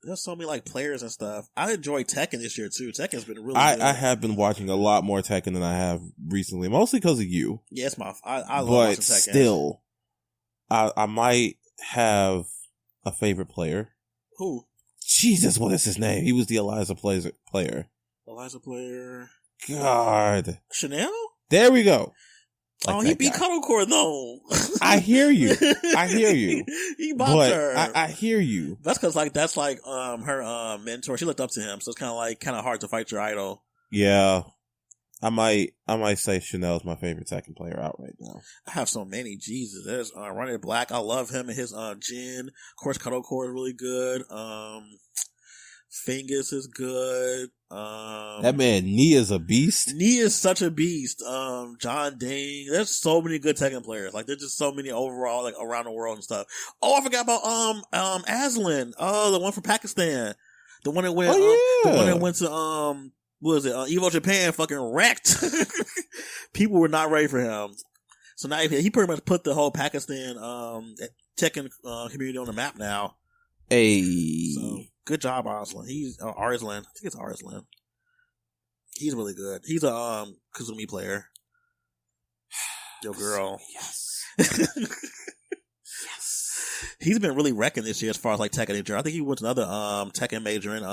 There's so many like players and stuff. I enjoyed Tekken this year too. Tekken's been really good. I have been watching a lot more Tekken than I have recently, mostly because of you. Yeah, it's I love watching Tekken. Still, I might have a favorite player. Who? Jesus, what is his name? He was the Eliza player. Eliza player. God. Chanel? There we go. Like he beat Cuddlecore though. I hear you. He bopped her. I hear you. That's because that's her mentor. She looked up to him, so it's kind of hard to fight your idol. Yeah, I might say Chanel's my favorite Tekken player out right now. I have so many. Jesus, there's Ronnie Black. I love him and his Jin. Of course, Cuddlecore is really good. Fingus is good. That man Nia's a beast. Nia is such a beast. John Ding. There's so many good Tekken players. Like there's just so many overall, like around the world and stuff. Oh, I forgot about Aslan. Oh, the one from Pakistan. The one that went. The one that went to what was it? Evo Japan. Fucking wrecked. People were not ready for him. So now he pretty much put the whole Pakistan Tekken community on the map now. Hey. So, good job, Arslan. He's Arslan. I think it's Arslan. He's really good. He's a Kazumi player. Yo, girl. Yes. Yes. He's been really wrecking this year as far as like Tekken major. I think he went to another Tekken major in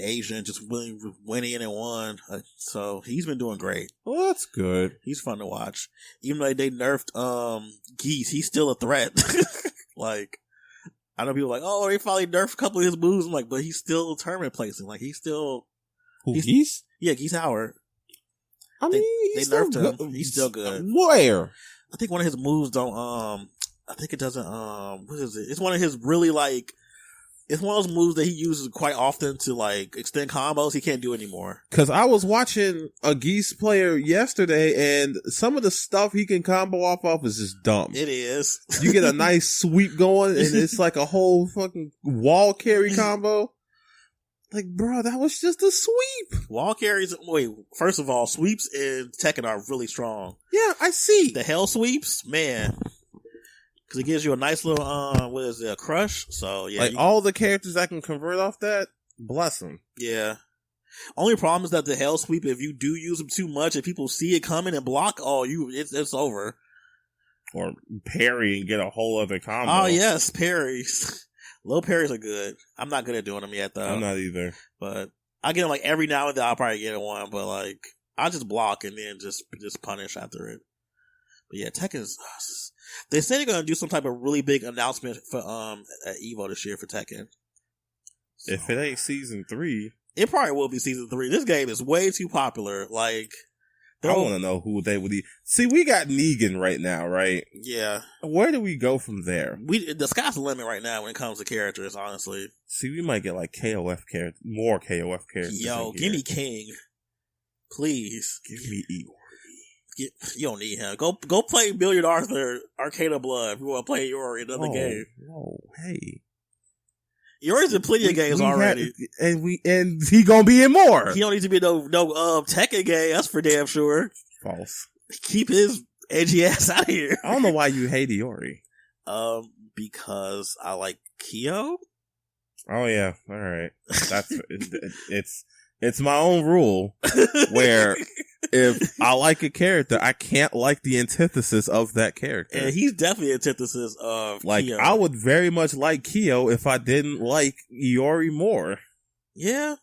Asia and just winning and won. So he's been doing great. Well, that's good. He's fun to watch. Even though they nerfed Geese, he's still a threat. Like. I know people are like, oh, they finally nerfed a couple of his moves. I'm like, but he's still tournament placing. Like, he's still... Geese? Yeah, Geese Howard. I mean, they nerfed him. He's still good. Where? I think one of his moves don't, I think it doesn't, what is it? It's one of his really, like... It's one of those moves that he uses quite often to, like, extend combos. He can't do anymore. Because I was watching a Geese player yesterday, and some of the stuff he can combo off of is just dumb. It is. You get a nice sweep going, and it's like a whole fucking wall carry combo. Like, bro, that was just a sweep. Wall carries... Wait, first of all, sweeps in Tekken are really strong. Yeah, I see. The hell sweeps? Man... Because it gives you a nice little, what is it, a crush? So, yeah. Like, all the characters that can convert off that, bless them. Yeah. Only problem is that the Hell Sweep, if you do use them too much, if people see it coming and block, it's over. Or parry and get a whole other combo. Oh yes, parries. Low parries are good. I'm not good at doing them yet though. I'm not either. But I get them like every now and then. I'll probably get one, but like I'll just block and then just punish after it. But yeah, Tekken's. They say they're gonna do some type of really big announcement for at Evo this year for Tekken. So, if it ain't season 3, it probably will be season 3. This game is way too popular. Like, I want to know who they would. See, we got Negan right now, right? Yeah. Where do we go from there? The sky's the limit right now when it comes to characters. Honestly. See, we might get like KOF characters, more KOF characters. Yo, give me King, please. Give me Igor. You don't need him. Go play Billiard Arthur, Arcana Blood if you want to play Iori another game. Whoa, hey. Iori's in plenty of games already. And he gonna be in more. He don't need to be no Tekken game, that's for damn sure. False. Keep his edgy ass out of here. I don't know why you hate Iori. Because I like Kyo. Oh yeah, alright. That's it's my own rule where if I like a character, I can't like the antithesis of that character. And he's definitely antithesis of like Kyo. I would very much like Kyo if I didn't like Iori more. Yeah.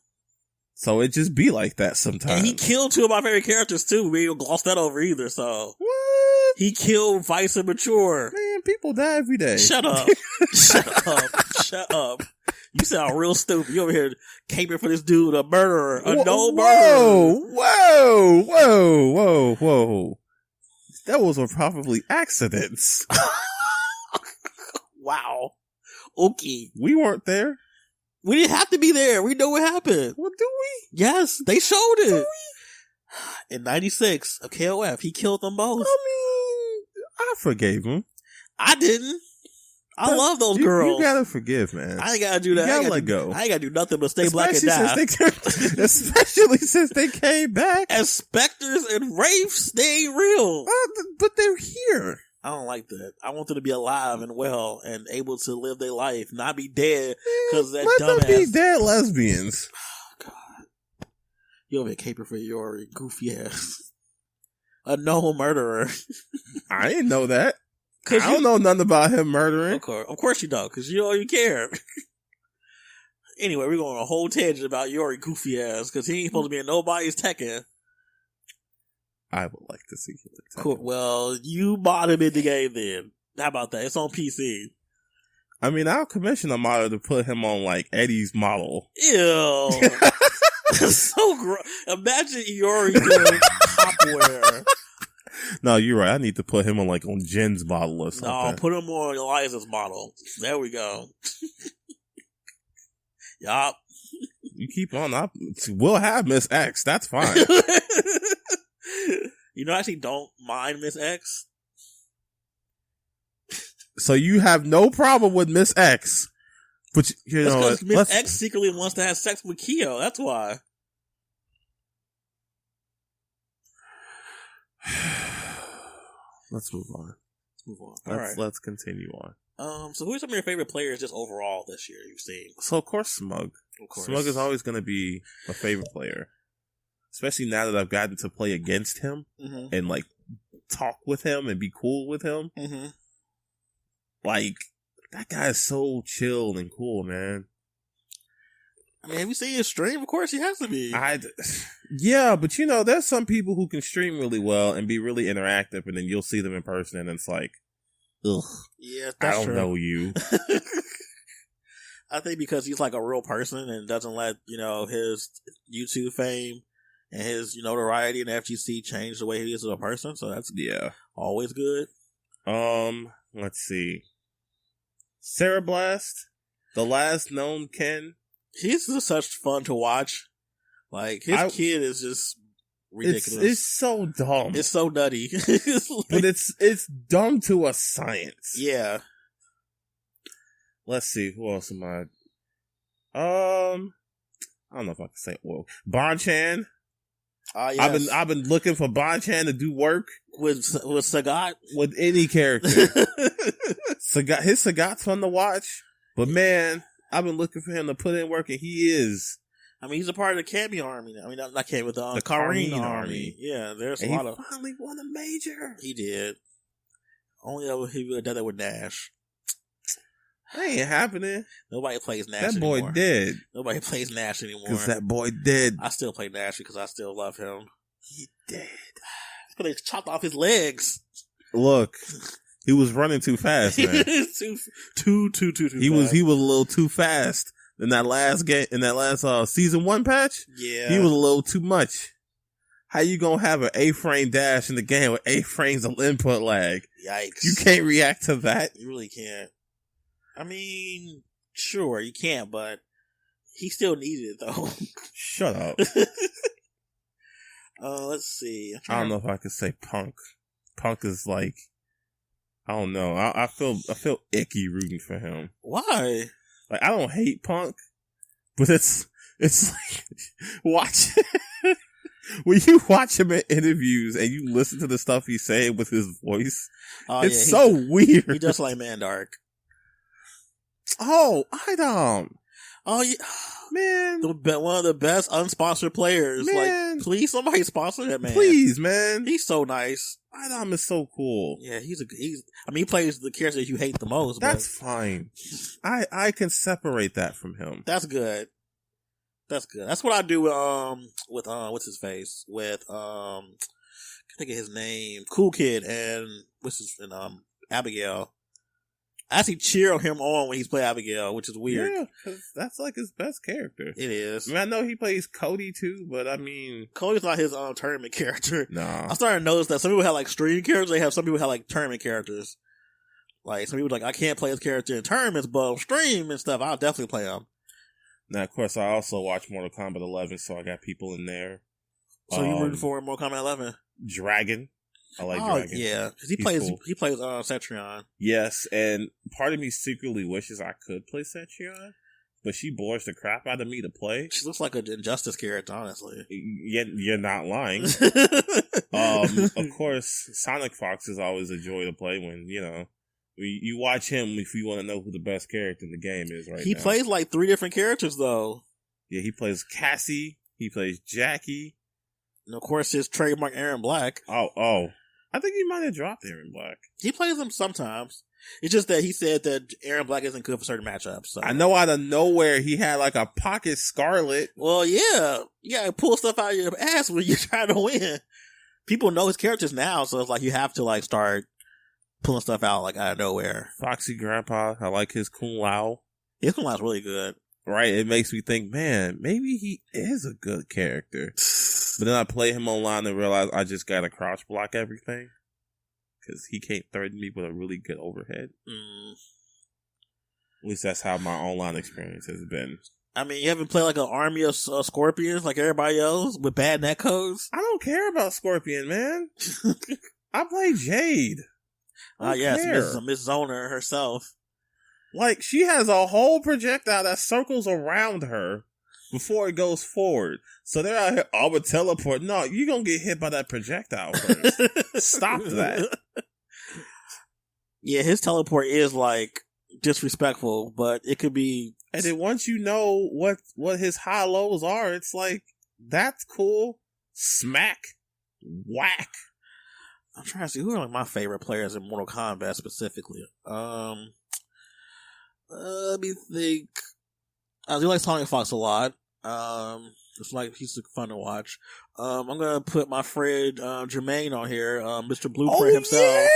So it just be like that sometimes. And he killed 2 of my favorite characters too. We don't gloss that over either, so. What? He killed Vice and Mature. Man, people die every day. Shut up. Shut up. Shut up. You sound real stupid. You over here caping for this dude, a murderer, known murderer. Whoa. That was probably accidents. Wow. Okay. We weren't there. We didn't have to be there. We know what happened. What do we? Yes, they showed it. In 96 of KOF, he killed them both. I mean, I forgave him. I didn't. I love those girls. You gotta forgive, man. I ain't gotta do that. You gotta let go. I ain't gotta do nothing but stay black and die. Especially since they came back. As specters and wraiths, they ain't real. But they're here. I don't like that. I want them to be alive and well and able to live their life, not be dead because that dumbass. Let them be dead lesbians. Oh, God. You over here caping for your goofy ass. A known murderer. I didn't know that. I don't know nothing about him murdering. Of course you don't, because you know you care. Anyway, we're going on a whole tangent about Yori goofy ass, because he ain't supposed to be in nobody's Tekken. I would like to see him in Tekken. Cool. Well, you bought him in the game then. How about that? It's on PC. I mean, I'll commission a model to put him on, like, Eddie's model. Ew. So gross. Imagine Iori doing Topware. No, you're right. I need to put him on, like, on Jen's model or something. No, put him on Eliza's model. There we go. Yup. You keep on. We'll have Miss X. That's fine. You know, I actually don't mind Miss X. So you have no problem with Miss X. But, you know, because Miss X secretly wants to have sex with Kyo. That's why. Let's move on. Let's continue on. So who are some of your favorite players just overall this year you've seen? So of course Smug. Smug is always going to be my favorite player. Especially now that I've gotten to play against him and like talk with him and be cool with him. Mm-hmm. Like, that guy is so chill and cool, man. I mean, have you seen his stream? Of course he has to be. Yeah, but you know, there's some people who can stream really well and be really interactive, and then you'll see them in person and it's like, ugh. Yeah, that's I don't know you. I think because he's like a real person and doesn't let, you know, his YouTube fame and his, you know, notoriety in FGC change the way he is as a person. So that's always good. Let's see. Sarah Blast, the last known Ken. He's just such fun to watch. Like, his kid is just ridiculous. It's so dumb. It's so nutty. But it's dumb to a science. Yeah. Let's see, who else am I? I don't know if I can say Bonchan. Yes. I've been looking for Bonchan to do work with Sagat, with any character. Sagat's fun to watch, but man, I've been looking for him to put in work, and he is. I mean, he's a part of the Cameo Army. I mean, not Cameo, the Kareen Kareen Army. Yeah, there's And a lot of. He finally won a major. He did. Only he would have done that with Nash. That ain't happening. Nobody plays Nash That anymore. boy dead. Nobody plays Nash anymore. Because that boy dead. I still play Nash because I still love him. He dead. But they chopped off his legs. Look, he was running too fast, man. too He was a little too fast in that last game, in that last season 1 patch. Yeah, he was a little too much. How you gonna have an A-frame dash in the game with 8 frames of input lag? Yikes! You can't react to that. You really can't. I mean, sure you can't, but he still needed it though. Shut up. Let's see. I don't know if I could say Punk. Punk is like, I don't know. I feel icky rooting for him. Why? Like, I don't hate Punk, but it's like watch when you watch him in interviews and you listen to the stuff he's saying with his voice. It's so weird. He does like Mandark. Oh, I don't. Oh yeah, man. One of the best unsponsored players. Man. Like, please, somebody sponsor that man. Please, man. He's so nice. Idom is so cool. Yeah, he's. I mean, he plays the characters you hate the most. That's fine. I can separate that from him. That's good. That's good. That's what I do with what's his face with I think of his name, Cool Kid, and Abigail. I actually cheer him on when he's playing Abigail, which is weird. Yeah, because that's like his best character. It is. I mean, I know he plays Cody too, but I mean, Cody's not his tournament character. Nah. I'm starting to notice that some people have like stream characters. Some people have like tournament characters. Like some people like, I can't play his character in tournaments, but on stream and stuff, I'll definitely play him. Now, of course, I also watch Mortal Kombat 11, so I got people in there. So you rooting for Mortal Kombat 11? Dragon. I like Dragon. Yeah, because he plays Cetrion. Yes, and part of me secretly wishes I could play Cetrion, but she bores the crap out of me to play. She looks like an Injustice character, honestly. You're not lying. Of course, Sonic Fox is always a joy to play when, you watch him if you want to know who the best character in the game is right now. He plays like 3 different characters, though. Yeah, he plays Cassie, he plays Jackie. And of course, his trademark Aaron Black. Oh. I think he might have dropped Aaron Black. He plays him sometimes. It's just that he said that Aaron Black isn't good for certain matchups. So. I know out of nowhere he had like a pocket Scarlet. Well, yeah. You gotta pull stuff out of your ass when you're trying to win. People know his characters now, so it's like you have to like start pulling stuff out like out of nowhere. Foxy Grandpa, I like his Kung Lao. His Kung Lao's really good. Right, it makes me think, man, maybe he is a good character. But then I play him online and realize I just gotta crouch block everything. Because he can't threaten me with a really good overhead. At least that's how my online experience has been. I mean, you haven't played like an army of scorpions like everybody else with bad netcodes? I don't care about Scorpion, man. I play Jade. Yes, Miss Zoner herself. Like, she has a whole projectile that circles around her before it goes forward. So they're out here, I would teleport. No, you're going to get hit by that projectile first. Stop that. Yeah, his teleport is like disrespectful, but it could be. And then once you know what his high lows are, it's like, that's cool. Smack. Whack. I'm trying to see who are like my favorite players in Mortal Kombat specifically. Let me think. I do like Sonic Fox a lot. It's like he's fun to watch. I'm gonna put my friend Jermaine on here, Mr. Blueprint himself.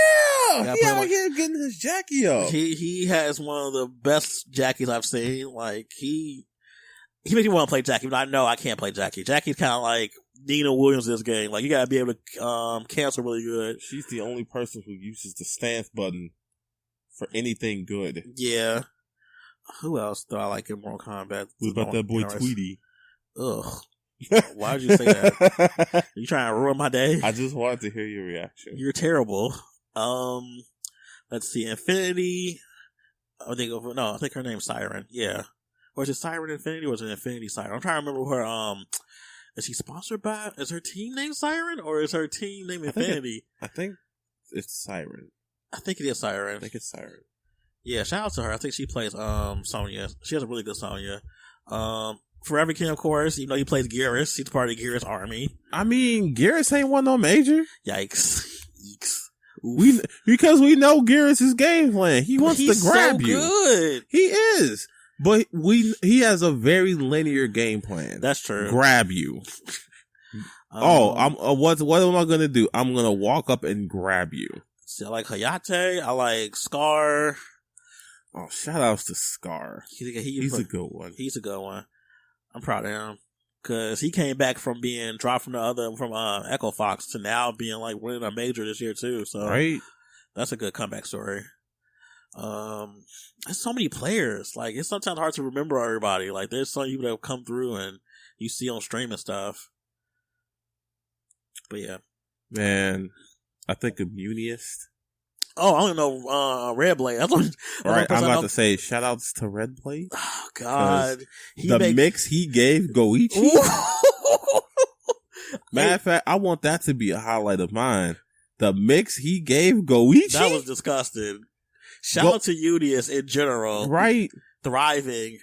Yeah, he out here getting his Jackie up. He has one of the best Jackies I've seen. Like he makes me want to play Jackie, but I know I can't play Jackie. Jackie's kind of like Nina Williams in this game. Like you gotta be able to cancel really good. She's the only person who uses the stance button for anything good. Yeah. Who else do I like in Mortal Kombat? What about that boy Tweety? Ugh. Why'd you say that? Are you trying to ruin my day? I just wanted to hear your reaction. You're terrible. Let's see. Infinity. I think her name's Siren. Yeah. Or is it Siren Infinity or is it Infinity Siren? I'm trying to remember her, is she sponsored by, is her team named Siren or is her team named Infinity? I think it's Siren. I think it is Siren. I think it's Siren. Yeah, shout out to her. I think she plays Sonya. She has a really good Sonya. Forever King, of course. Even though he plays Geras, he's part of the Geras army. I mean, Geras ain't won no major. Yikes. Because we know Geras' game plan. He wants to grab you. Good. He is. But he has a very linear game plan. That's true. Grab you. What am I gonna do? I'm gonna walk up and grab you. See, I like Hayate. I like Scar. Oh, shout outs to Scar. He's a good one. He's a good one. I'm proud of him because he came back from being dropped from Echo Fox to now being like winning a major this year too. So right, that's a good comeback story. There's so many players. Like it's sometimes hard to remember everybody. Like there's some people that have come through and you see on stream and stuff. But yeah, man, I think Immuniest. Oh, I don't know, Red Blade. That's what, right, I'm about to say shout outs to Red Blade. Oh, God. Mix he gave Goichi. Matter of fact, I want that to be a highlight of mine. The mix he gave Goichi. That was disgusting. Shout out to Udius in general. Right. Thriving.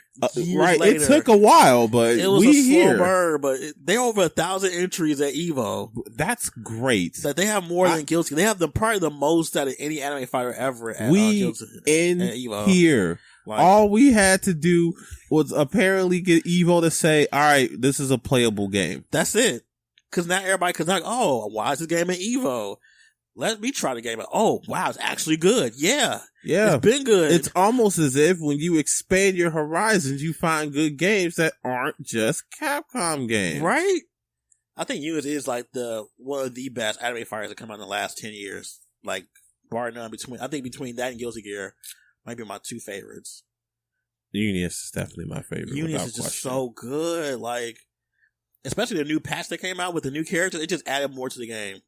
Right. Later. It took a while, but it was a slow burn, but they're over 1,000 entries at Evo. That's great. That they have more than Guilty. They have probably the most out of any anime fighter ever at Guilty. In at Evo. Here. Like, all we had to do was apparently get Evo to say, all right, this is a playable game. That's it. Cause now everybody, oh, why is this game in Evo? Let me try the game. Oh, wow, it's actually good. Yeah. Yeah. It's been good. It's almost as if when you expand your horizons, you find good games that aren't just Capcom games. Right? I think Unis is like one of the best anime fighters that come out in the last 10 years. Like, bar none between that and Guilty Gear might be my two favorites. Unis is definitely my favorite. Unis is just so good. Like, especially the new patch that came out with the new characters, it just added more to the game.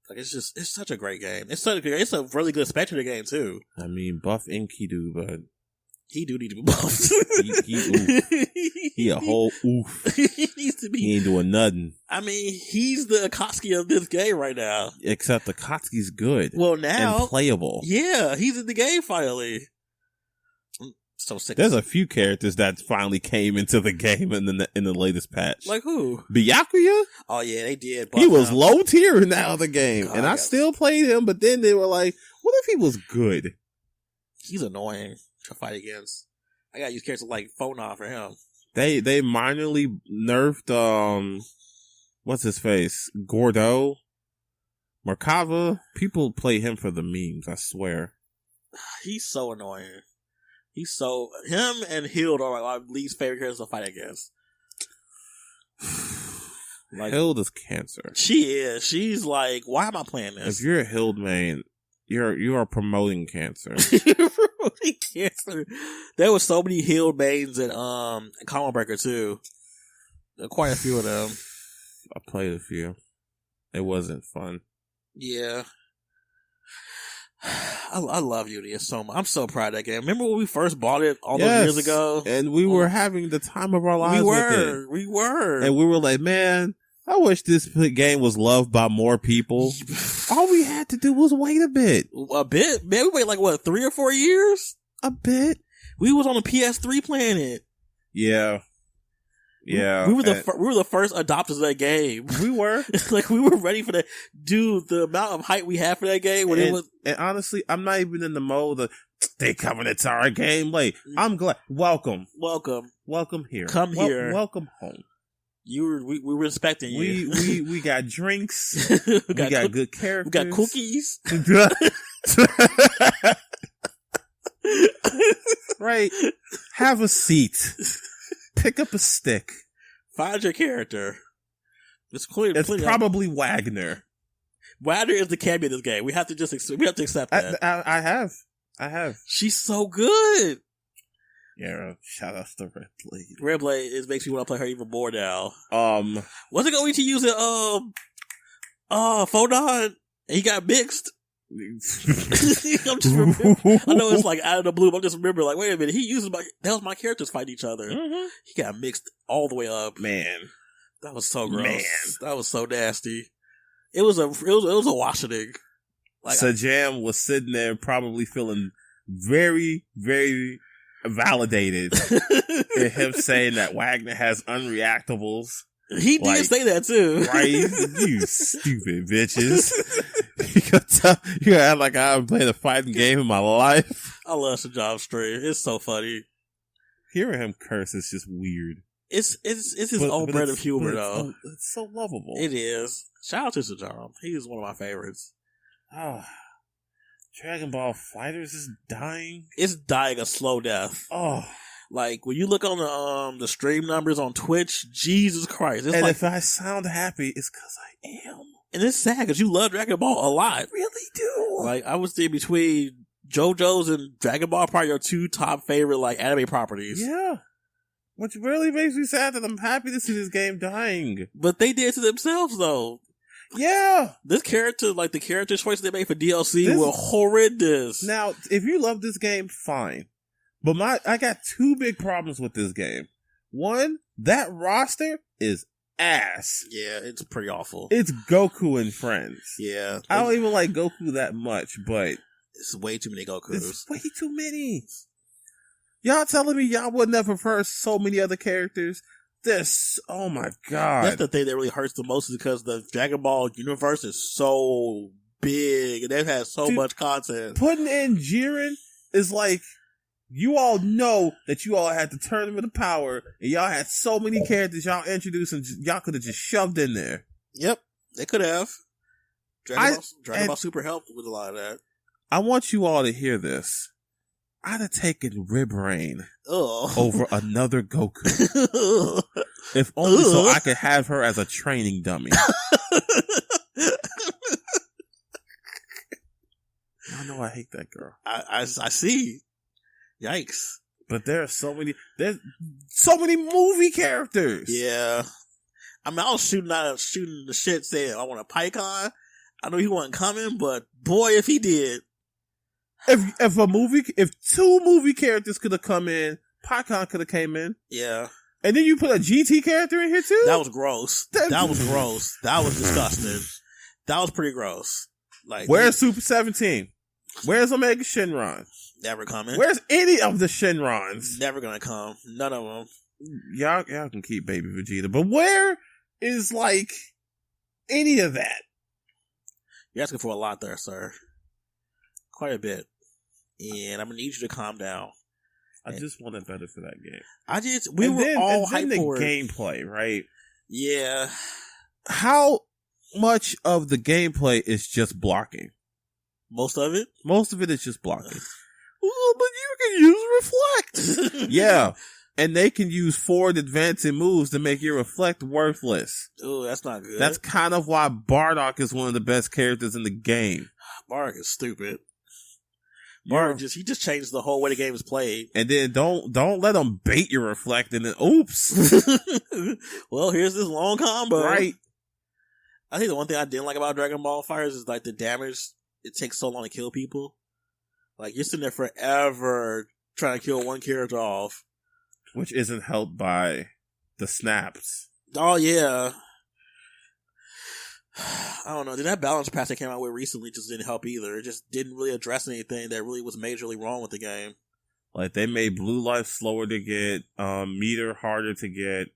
Like it's such a great game. It's a really good spectator game too. I mean, buff Enkidu, but he do need to be buffed. he a whole oof. He needs to be. He ain't doing nothing. I mean, he's the Akatsuki of this game right now. Except Akatsuki's good. Well, now and playable. Yeah, he's in the game finally. So sick. There's a few characters that finally came into the game in the latest patch. Like who? Byakuya? Oh yeah, they did. He was low tier in that other game, and I still played him. But then they were like, "What if he was good?" He's annoying to fight against. I gotta use characters like Phonon for him. They minorly nerfed what's his face? Gordo, Merkava. People play him for the memes. I swear. He's so annoying. Him and Hild are my least favorite characters to fight against. Like, Hild is cancer. She is. She's like, why am I playing this? If you're a Hild main, you are promoting cancer. Promoting cancer. There was so many Hild mains in Combo Breaker too. Quite a few of them. I played a few. It wasn't fun. Yeah. I love Udius so much. I'm so proud of that game. Remember when we first bought it all those years ago? And we were having the time of our lives with it. We were. And we were like, man, I wish this game was loved by more people. All we had to do was wait a bit. A bit? Man, we waited like, 3 or 4 years? A bit. We was on the PS3 playing it. Yeah. Yeah. We were the first adopters of that game. We were. Like, we were ready for that. Dude, the amount of hype we had for that game. And honestly, I'm not even in the mode of, they coming into our game late. I'm glad. Welcome here. Come here. Welcome home. We were respecting you. We got drinks. we got good characters. We got cookies. Right. Have a seat. Pick up a stick. Find your character. It's probably Wagner. Wagner is the cameo of this game. We have to accept that. I have. She's so good. Yeah, shout out to Red Blade. Red Blade makes me want to play her even more now. Was it going to use it? Phonon? And he got mixed. I'm just remembering. I know it's like out of the blue, but I'm just remembering, like, wait a minute, that was my characters fighting each other. Mm-hmm. He got mixed all the way up. Man. That was so gross. That was so nasty. It was a Washington. Like, Sajam was sitting there probably feeling very, very validated in him saying that Wagner has unreactables. He did say that too. Right? You stupid bitches. You gonna act like I haven't played a fighting game in my life. I love Sir Job Stray. It's so funny. Hearing him curse is just weird. It's his own brand of humor, though. It's so lovable. It is. Shout out to Sir Job. He's one of my favorites. Oh, Dragon Ball Fighters is dying. It's dying a slow death. Oh, like when you look on the stream numbers on Twitch, Jesus Christ! It's and like, if I sound happy, it's because I am. And it's sad because you love Dragon Ball a lot. I really do. Like I would say between JoJo's and Dragon Ball probably your two top favorite like anime properties. Yeah. Which really makes me sad that I'm happy to see this game dying. But they did it to themselves though. Yeah. This character, like the character choices they made for DLC were horrendous. Now, if you love this game, fine. But I got two big problems with this game. One, that roster is ass. Yeah, it's pretty awful. It's Goku and friends. Yeah. I don't even like Goku that much, but it's way too many Gokus. It's way too many. Y'all telling me y'all would never prefer so many other characters? Oh my god. That's the thing that really hurts the most is because the Dragon Ball universe is so big and they've had so much content. Putting in Jiren is like, you all know that you all had the Tournament of Power and y'all had so many characters y'all introduced and y'all could have just shoved in there. Yep, they could have. Dragon Ball Super helped with a lot of that. I want you all to hear this. I'd have taken Rib Rain over another Goku. If only so I could have her as a training dummy. I know I hate that girl. I see. Yikes. But there's so many movie characters. Yeah. I mean, I was shooting the shit saying, I want a PyCon. I know he wasn't coming, but boy, if he did. If two movie characters could have come in, PyCon could have came in. Yeah. And then you put a GT character in here too? That was gross. That was gross. That was disgusting. That was pretty gross. Like, where's Super 17? Where's Omega Shenron? Never coming. Where's any of the Shenrons? Never gonna come. None of them. Y'all can keep Baby Vegeta, but where is like any of that? You're asking for a lot there, sir. Quite a bit. And I'm gonna need you to calm down. I just wanted better for that game. We were all hyped for it. Gameplay, right? Yeah. How much of the gameplay is just blocking? Most of it? Most of it is just blocking. Well, but you can use Reflect. Yeah. And they can use forward advancing moves to make your Reflect worthless. Oh, that's not good. That's kind of why Bardock is one of the best characters in the game. Bardock is stupid. Bardock he just changed the whole way the game is played. And then don't let them bait your Reflect and then oops. Well, here's this long combo. Right. I think the one thing I didn't like about Dragon Ball FighterZ is like the damage. It takes so long to kill people. Like you're sitting there forever trying to kill one character off. Which isn't helped by the snaps. Oh, yeah. I don't know. That balance patch that came out with recently just didn't help either. It just didn't really address anything that really was majorly wrong with the game. Like, they made Blue Life slower to get, Meter harder to get,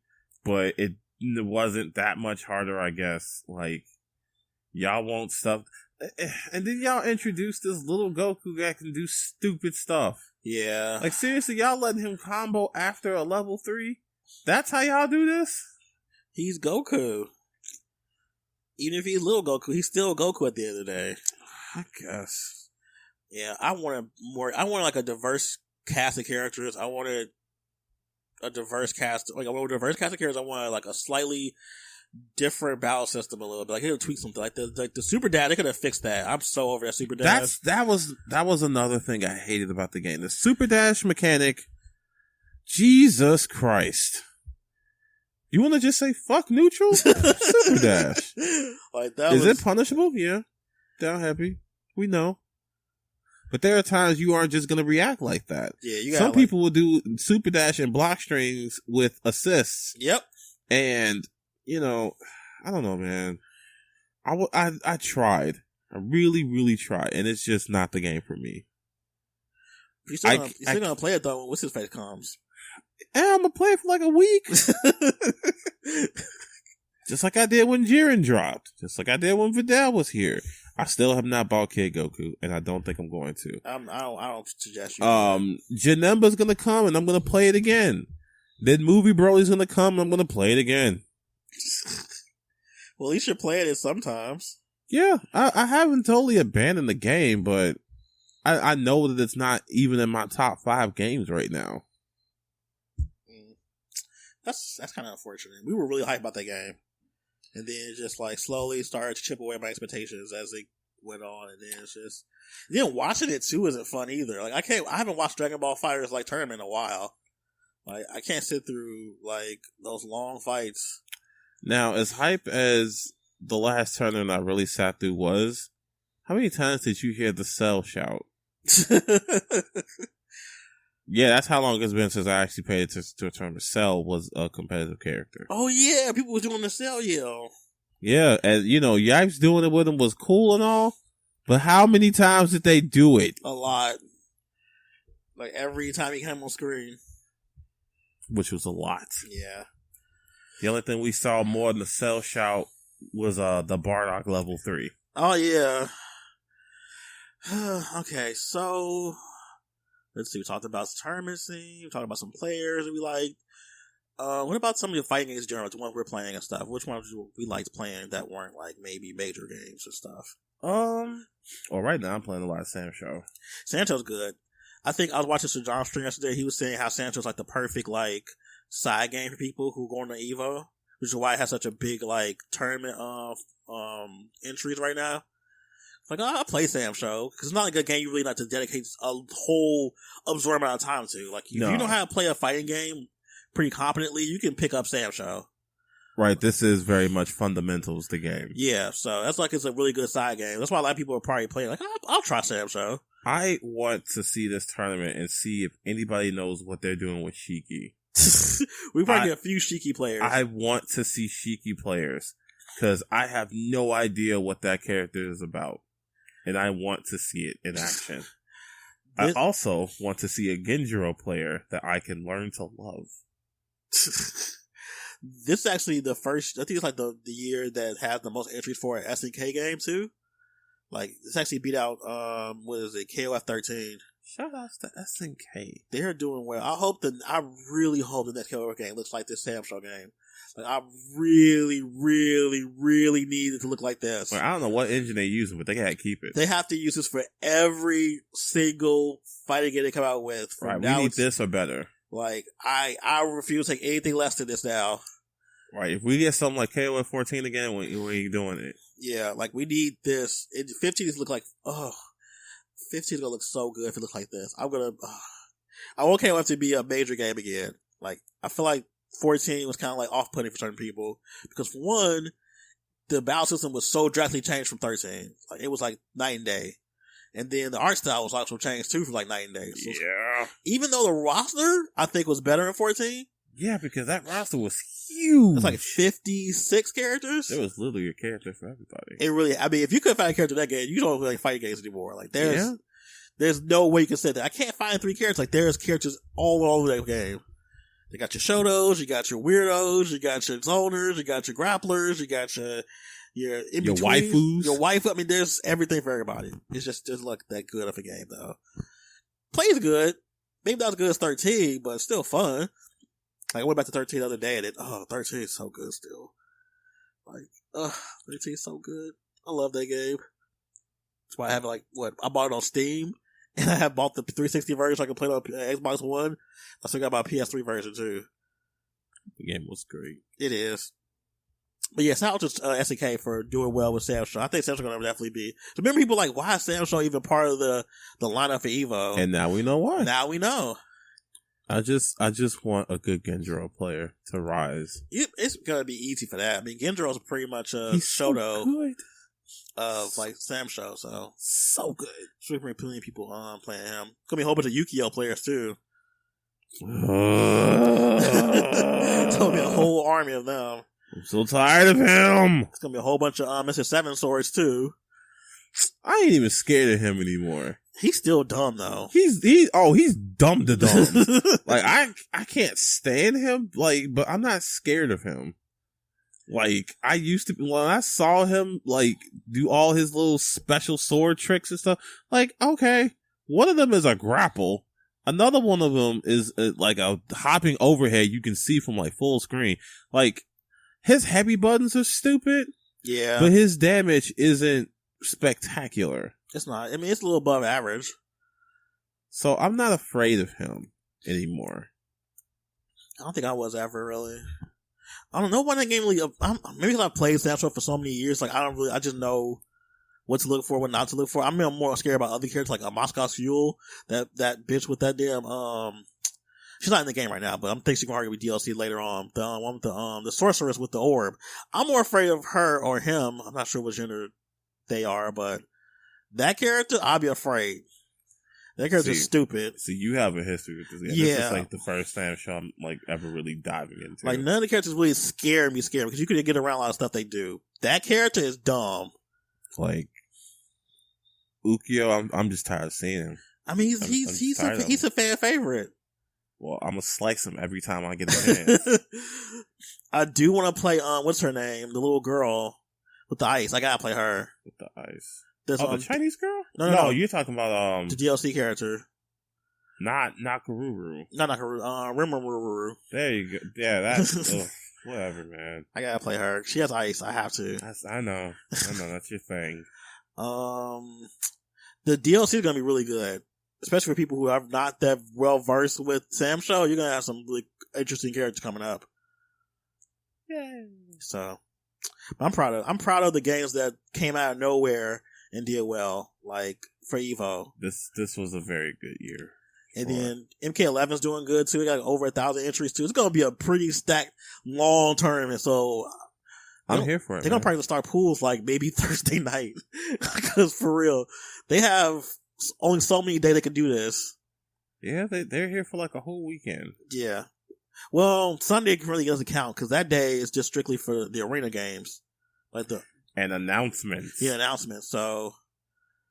but it wasn't that much harder, I guess. Like, y'all want stuff. And then y'all introduced this little Goku that can do stupid stuff. Yeah. Like, seriously, y'all letting him combo after a level 3? That's how y'all do this? He's Goku. Even if he's little Goku, he's still Goku at the end of the day. I guess. Yeah, I wanted like a diverse cast of characters. I wanted a diverse cast. Like, I wanted a diverse cast of characters. I wanted like a slightly different battle system a little bit. Like, they could tweak something. Like the Super Dash, they could have fixed that. I'm so over that Super Dash. That was another thing I hated about the game. The Super Dash mechanic. Jesus Christ. You want to just say fuck neutral? Super Dash. Like Is it punishable? Yeah. Down happy. We know. But there are times you aren't just going to react like that. Yeah, Some people will do Super Dash and block strings with assists. Yep. And, you know, I don't know, man. I tried. I really, really tried. And it's just not the game for me. You're still gonna play it though when What's His Face comes. And I'm gonna play it for like a week. Just like I did when Jiren dropped. Just like I did when Vidal was here. I still have not bought Kid Goku, and I don't think I'm going to. I don't suggest you. Janemba's gonna come, and I'm gonna play it again. Then Movie Broly's gonna come, and I'm gonna play it again. Well, at least you're playing it sometimes. Yeah, I haven't totally abandoned the game, but I know that it's not even in my top 5 games right now. That's kind of unfortunate. We were really hyped about that game. And then it just like slowly started to chip away my expectations as it went on. And then it's just, then watching it too isn't fun either. Like I haven't watched Dragon Ball FighterZ like tournament in a while. Like I can't sit through like those long fights. Now, as hype as the last tournament I really sat through was, how many times did you hear the Cell shout? Yeah, that's how long it's been since I actually paid attention to a tournament. Cell was a competitive character. Oh yeah, people was doing the Cell yell. Yeah, and Yipes doing it with him was cool and all, but how many times did they do it? A lot. Like every time he came on screen. Which was a lot. Yeah. The only thing we saw more than the Cell shout was the Bardock level 3. Oh yeah. Okay, so let's see. We talked about the tournament scene. We talked about some players that we liked. What about some of the fighting games in general? The ones we're playing and stuff. Which ones we liked playing that weren't like maybe major games and stuff? Well, right now I'm playing a lot of Sancho. Sancho's good. I think I was watching Sir John's stream yesterday. He was saying how Sancho's like the perfect like side game for people who go into Evo, which is why it has such a big like tournament entries right now. Like, I'll play Sancho, because it's not a good game you really have to dedicate a whole absorbent amount of time to. Like, if you know how to play a fighting game pretty competently, you can pick up Sancho. Right, this is very much fundamentals, the game. Yeah, so that's like it's a really good side game. That's why a lot of people are probably playing, like, I'll try Sancho. I want to see this tournament and see if anybody knows what they're doing with Shiki. We probably get a few Shiki players. I want to see Shiki players, because I have no idea what that character is about. And I want to see it in action. I also want to see a Genjiro player that I can learn to love. This is actually the first, I think it's like the year that has the most entries for an SNK game too. Like, it's actually beat out, what is it, KOF 13. Shout out to SNK. They're doing well. I really hope the next KOF game looks like this Samsho game. Like, I really, really, really need it to look like this. Well, I don't know what engine they're using, but they gotta keep it. They have to use this for every single fighting game they come out with. Right, we need this or better. Like, I refuse to take anything less than this now. Right, if we get something like KOF 14 again, when you doing it? Yeah, like, we need this. 15 is look like, 15 is gonna look so good if it looks like this. I want KOF to be a major game again. Like, I feel like 14 was kind of like off-putting for certain people because, for one, the battle system was so drastically changed from 13. Like, it was like night and day. And then the art style was also changed too from like night and day. So yeah. Even though the roster, I think, was better in 14. Yeah, because that roster was huge. It's like 56 characters. There was literally a character for everybody. It really, I mean, if you couldn't find a character in that game, you don't play fighting games anymore. Like, there's no way you can say that. I can't find 3 characters. Like, there's characters all over that game. You got your Shotos, you got your Weirdos, you got your Zoners, you got your Grapplers, you got your waifus. Your waifu. I mean, there's everything for everybody. It's just doesn't look that good of a game, though. Plays good. Maybe not as good as 13, but still fun. Like, I went back to 13 the other day, and 13 is so good still. Like, 13 is so good. I love that game. That's why I have I bought it on Steam, and I have bought the 360 version so I can play it on Xbox One. I still got my PS3 version too. The game was great. It is. But yeah, shout out to SNK for doing well with Samsho. I think Samsho gonna definitely be. So remember, people like, why is Samsho even part of the lineup for Evo? And now we know why. Now we know. I just want a good Genjiro player to rise. It's gonna be easy for that. I mean, Genjiro's pretty much a He's Shoto so good. Of like Samsho, so good. So many people playing him. Gonna be a whole bunch of Yukio players too. It's gonna be a whole army of them. I'm so tired of him. It's gonna be a whole bunch of Mr. Seven Swords too. I ain't even scared of him anymore. He's still dumb though. He's dumb to dumb. Like I can't stand him. Like, but I'm not scared of him. Like, I used to, when I saw him, like, do all his little special sword tricks and stuff, like, okay, one of them is a grapple. Another one of them is like a hopping overhead you can see from, like, full screen. Like, his heavy buttons are stupid. Yeah. But his damage isn't spectacular. It's not. I mean, it's a little above average. So I'm not afraid of him anymore. I don't think I was ever really. I don't know why that game really. Maybe because I've played Snapshot for so many years. Like I just know what to look for, what not to look for. I'm more scared about other characters like Moscow's Fuel, that bitch with that damn. She's not in the game right now, but I'm thinking she's gonna argue with DLC later on. The one with the sorceress with the orb. I'm more afraid of her or him. I'm not sure what gender they are, but that character, I'll be afraid. That character's stupid. See, you have a history with this game. Yeah. This is like the first time I'm like ever really diving into. Like none of the characters really scare me because you could get around a lot of stuff they do. That character is dumb. Like Ukyo, I'm just tired of seeing him. I mean, he's a fan favorite. Well, I'm gonna slice him every time I get a chance. I do want to play what's her name? The little girl with the ice. I gotta play her. With the ice. The Chinese girl? No. You're talking about the DLC character. Not Karuru. Not Karuru. Rimuru. There you go. Yeah, that's whatever, man. I gotta play her. She has ice. I have to. I know. That's your thing. The DLC is gonna be really good, especially for people who are not that well versed with Sam Show. You're gonna have some really interesting characters coming up. Yay! So, I'm proud of the games that came out of nowhere and did well, like for Evo. This was a very good year. And then MK11's doing good too. We got over 1,000 entries too. It's gonna be a pretty stacked long tournament. So I'm here for it. They're gonna probably start pools like maybe Thursday night because for real, they have only so many days they can do this. Yeah, they're here for like a whole weekend. Yeah. Well, Sunday really doesn't count because that day is just strictly for the arena games, like and announcements. Yeah, announcements. So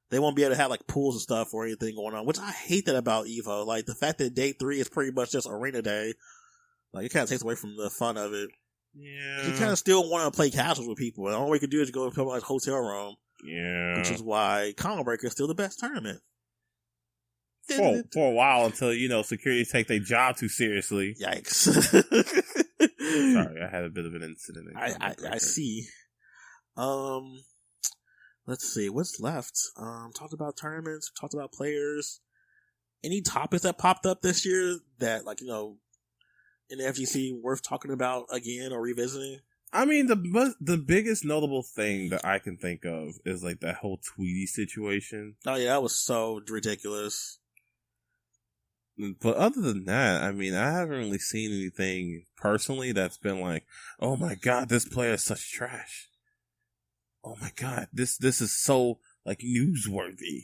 they won't be able to have like pools and stuff or anything going on, which I hate that about Evo. Like the fact that day 3 is pretty much just arena day, like it kind of takes away from the fun of it. Yeah, you kind of still want to play casuals with people. And the only way you can do it is go to like hotel room. Yeah, which is why Combo Breaker is still the best tournament. For a while until security take their job too seriously. Yikes! Sorry, I had a bit of an incident. I see. Let's see what's left. Talked about tournaments. Talked about players. Any topics that popped up this year that in the FGC worth talking about again or revisiting? I mean, the biggest notable thing that I can think of is like that whole Tweety situation. Oh yeah, that was so ridiculous. But other than that, I mean, I haven't really seen anything personally that's been like, oh my god, this player is such trash. Oh my god, this is so like newsworthy.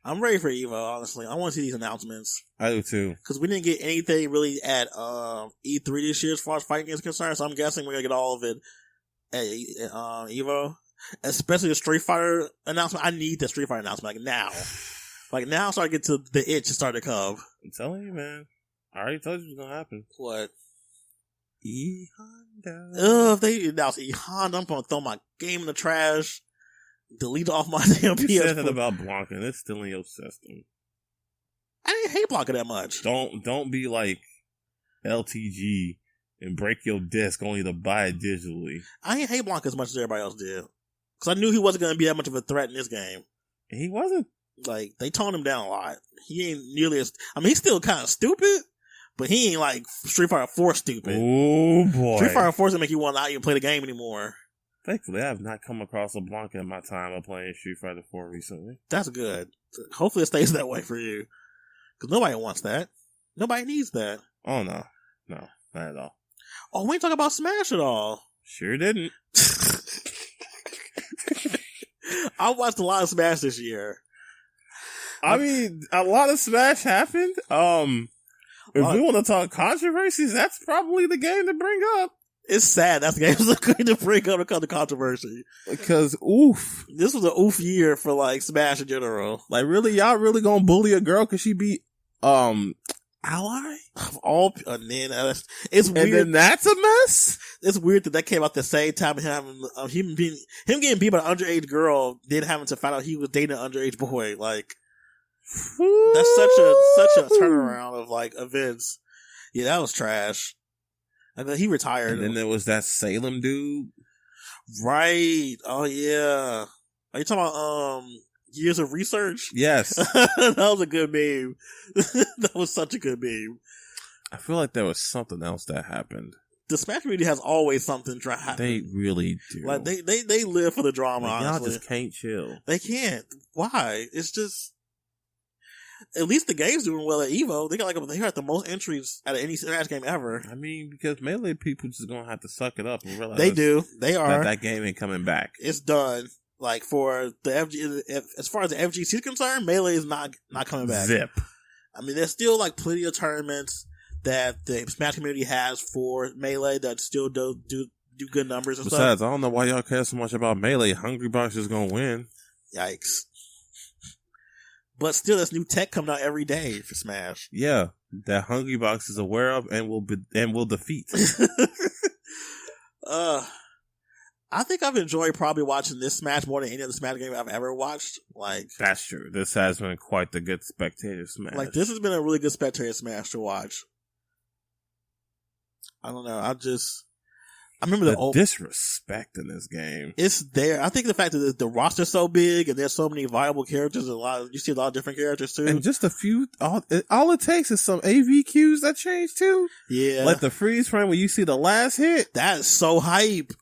I'm ready for Evo, honestly. I want to see these announcements. I do too. Because we didn't get anything really at E3 this year as far as fighting is concerned, so I'm guessing we're going to get all of it at Evo. Especially the Street Fighter announcement. I need the Street Fighter announcement, like now. Like now, so I get to the itch to start to come. I'm telling you, man. I already told you it was going to happen. What? E-Honda. If they announce E-Honda, I'm going to throw my game in the trash. Delete it off my damn PS4. You said that about Blanca, and it's still in your system. I didn't hate Blanca that much. Don't be like LTG and break your disc only to buy it digitally. I didn't hate Blanca as much as everybody else did. Because I knew he wasn't going to be that much of a threat in this game. He wasn't. Like, they toned him down a lot. He ain't nearly as... I mean, he's still kind of stupid, but he ain't like Street Fighter 4 stupid. Oh, boy. Street Fighter 4 doesn't make you want to not even play the game anymore. Thankfully, I have not come across a Blanca in my time of playing Street Fighter 4 recently. That's good. Hopefully it stays that way for you. Because nobody wants that. Nobody needs that. Oh, no. No, not at all. Oh, we ain't talking about Smash at all. Sure didn't. I watched a lot of Smash this year. I mean, a lot of Smash happened. If we want to talk controversies, that's probably the game to bring up. It's sad that's the game was going to bring up because of controversy. Because, oof. This was an oof year for, like, Smash in general. Like, really? Y'all really gonna bully a girl because she beat, Ally? And then, it's weird. And then that's a mess? It's weird that came out the same time him getting beat by an underage girl, then having to find out he was dating an underage boy. Like, that's such a turnaround of, like, events. Yeah, that was trash. And then he retired. And then there was that Salem dude. Right. Oh, yeah. Are you talking about, Years of Research? Yes. That was a good meme. That was such a good meme. I feel like there was something else that happened. The Smash community has always something to happen. They really do. Like, they live for the drama, like, honestly. y'all just can't chill. They can't. Why? It's just... At least the game's doing well at EVO. They got the most entries out of any Smash game ever. I mean, because Melee people just gonna have to suck it up and realize they do. They are. that game ain't coming back. It's done. Like, for the as far as the FGC is concerned, Melee is not coming back. Zip. I mean, there's still, like, plenty of tournaments that the Smash community has for Melee that still do good numbers and stuff. Besides, I don't know why y'all care so much about Melee. Hungrybox is gonna win. Yikes. But still, there's new tech coming out every day for Smash. Yeah, that Hungrybox is aware of and will defeat. I think I've enjoyed probably watching this Smash more than any other Smash game I've ever watched. Like, that's true. This has been quite the good spectator Smash. Like, this has been a really good spectator Smash to watch. I don't know. I remember the disrespect in this game. It's there. I think the fact that the roster's so big and there's so many viable characters, you see a lot of different characters too. And just a few, all it takes is some AV cues that change too. Yeah. Like the freeze frame when you see the last hit. That's so hype.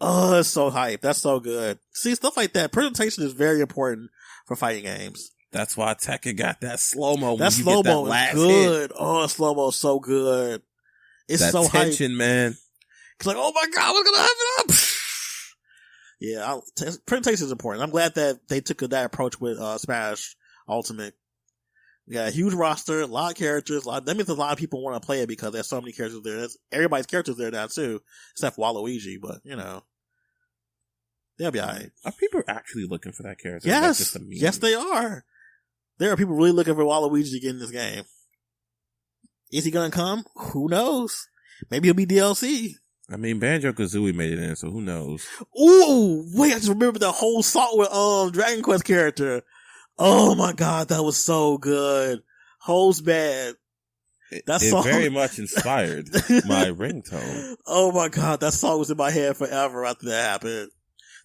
Oh, it's so hype. That's so good. See, stuff like that. Presentation is very important for fighting games. That's why Tekken got that slow-mo. That slow-mo is good. Oh, slow-mo is so good. It's that so tension, hype. Man. It's like, oh my god, what's gonna happen? Yeah, presentation is important. I'm glad that they took that approach with Smash Ultimate. Yeah, a huge roster, a lot of characters. That means a lot of people want to play it because there's so many characters there. Everybody's characters there now too, except for Waluigi. But they'll be alright. Are people actually looking for that character? Yes, yes, they are. There are people really looking for Waluigi to get in this game. Is he gonna come? Who knows? Maybe he'll be DLC. I mean, Banjo-Kazooie made it in, so who knows? Ooh, wait, I just remember the whole song with Dragon Quest character. Oh my god, that was so good. Ho's bad. That song very much inspired my ringtone. Oh my god, that song was in my head forever after that happened.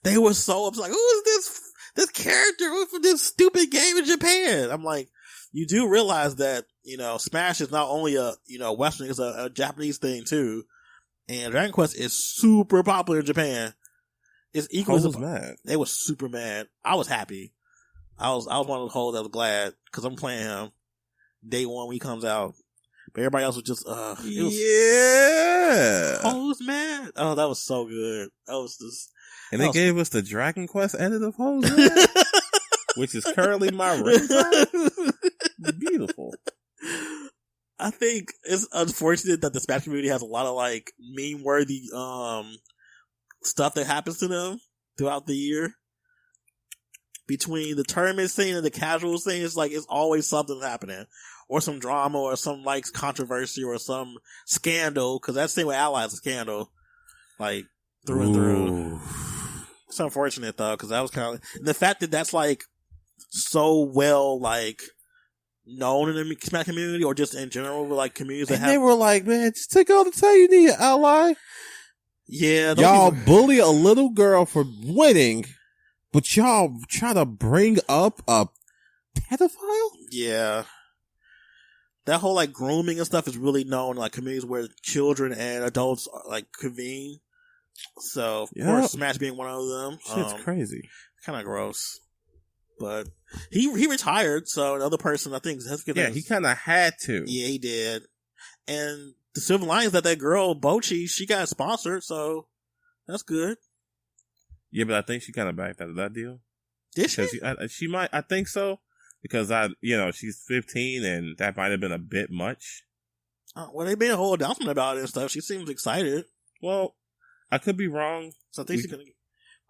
They were so upset, like, who is this character from this stupid game in Japan? I'm like, you do realize that, Smash is not only a, Western, it's a Japanese thing too. And Dragon Quest is super popular in Japan. It's equal. Was mad. They were super mad. I was happy. I was one of the hoes that was glad because I'm playing him day one when he comes out. But everybody else was just, yeah. Hoes mad. Oh, that was so good. That was just. And they gave us the Dragon Quest ended of Hoes mad, which is currently my ringtone. Beautiful. I think it's unfortunate that the Smash community has a lot of like meme-worthy stuff that happens to them throughout the year. Between the tournament scene and the casual scene, it's like it's always something happening, or some drama, or some like controversy, or some scandal. Because that thing with Allies is a scandal, like through and through. It's unfortunate though, because that was kind of the fact that that's like so well like. Known in the Smash community or just in general with like communities that they were like, man, just take all the time you need, ally. Yeah. Y'all bully a little girl for winning, but y'all try to bring up a pedophile? Yeah. That whole like grooming and stuff is really known in like communities where children and adults are, like convene. So of course Smash being one of them. Shit's crazy. Kind of gross. But he retired, so another person I think has given. Yeah, he kind of had to. Yeah, he did. And the silver lining is that girl Bochi, she got sponsored, so that's good. Yeah, but I think she kind of backed out of that deal. Did she? She might. I think so because she's 15, and that might have been a bit much. Well, they made a whole announcement about it and stuff. She seems excited. Well, I could be wrong. So I think she's gonna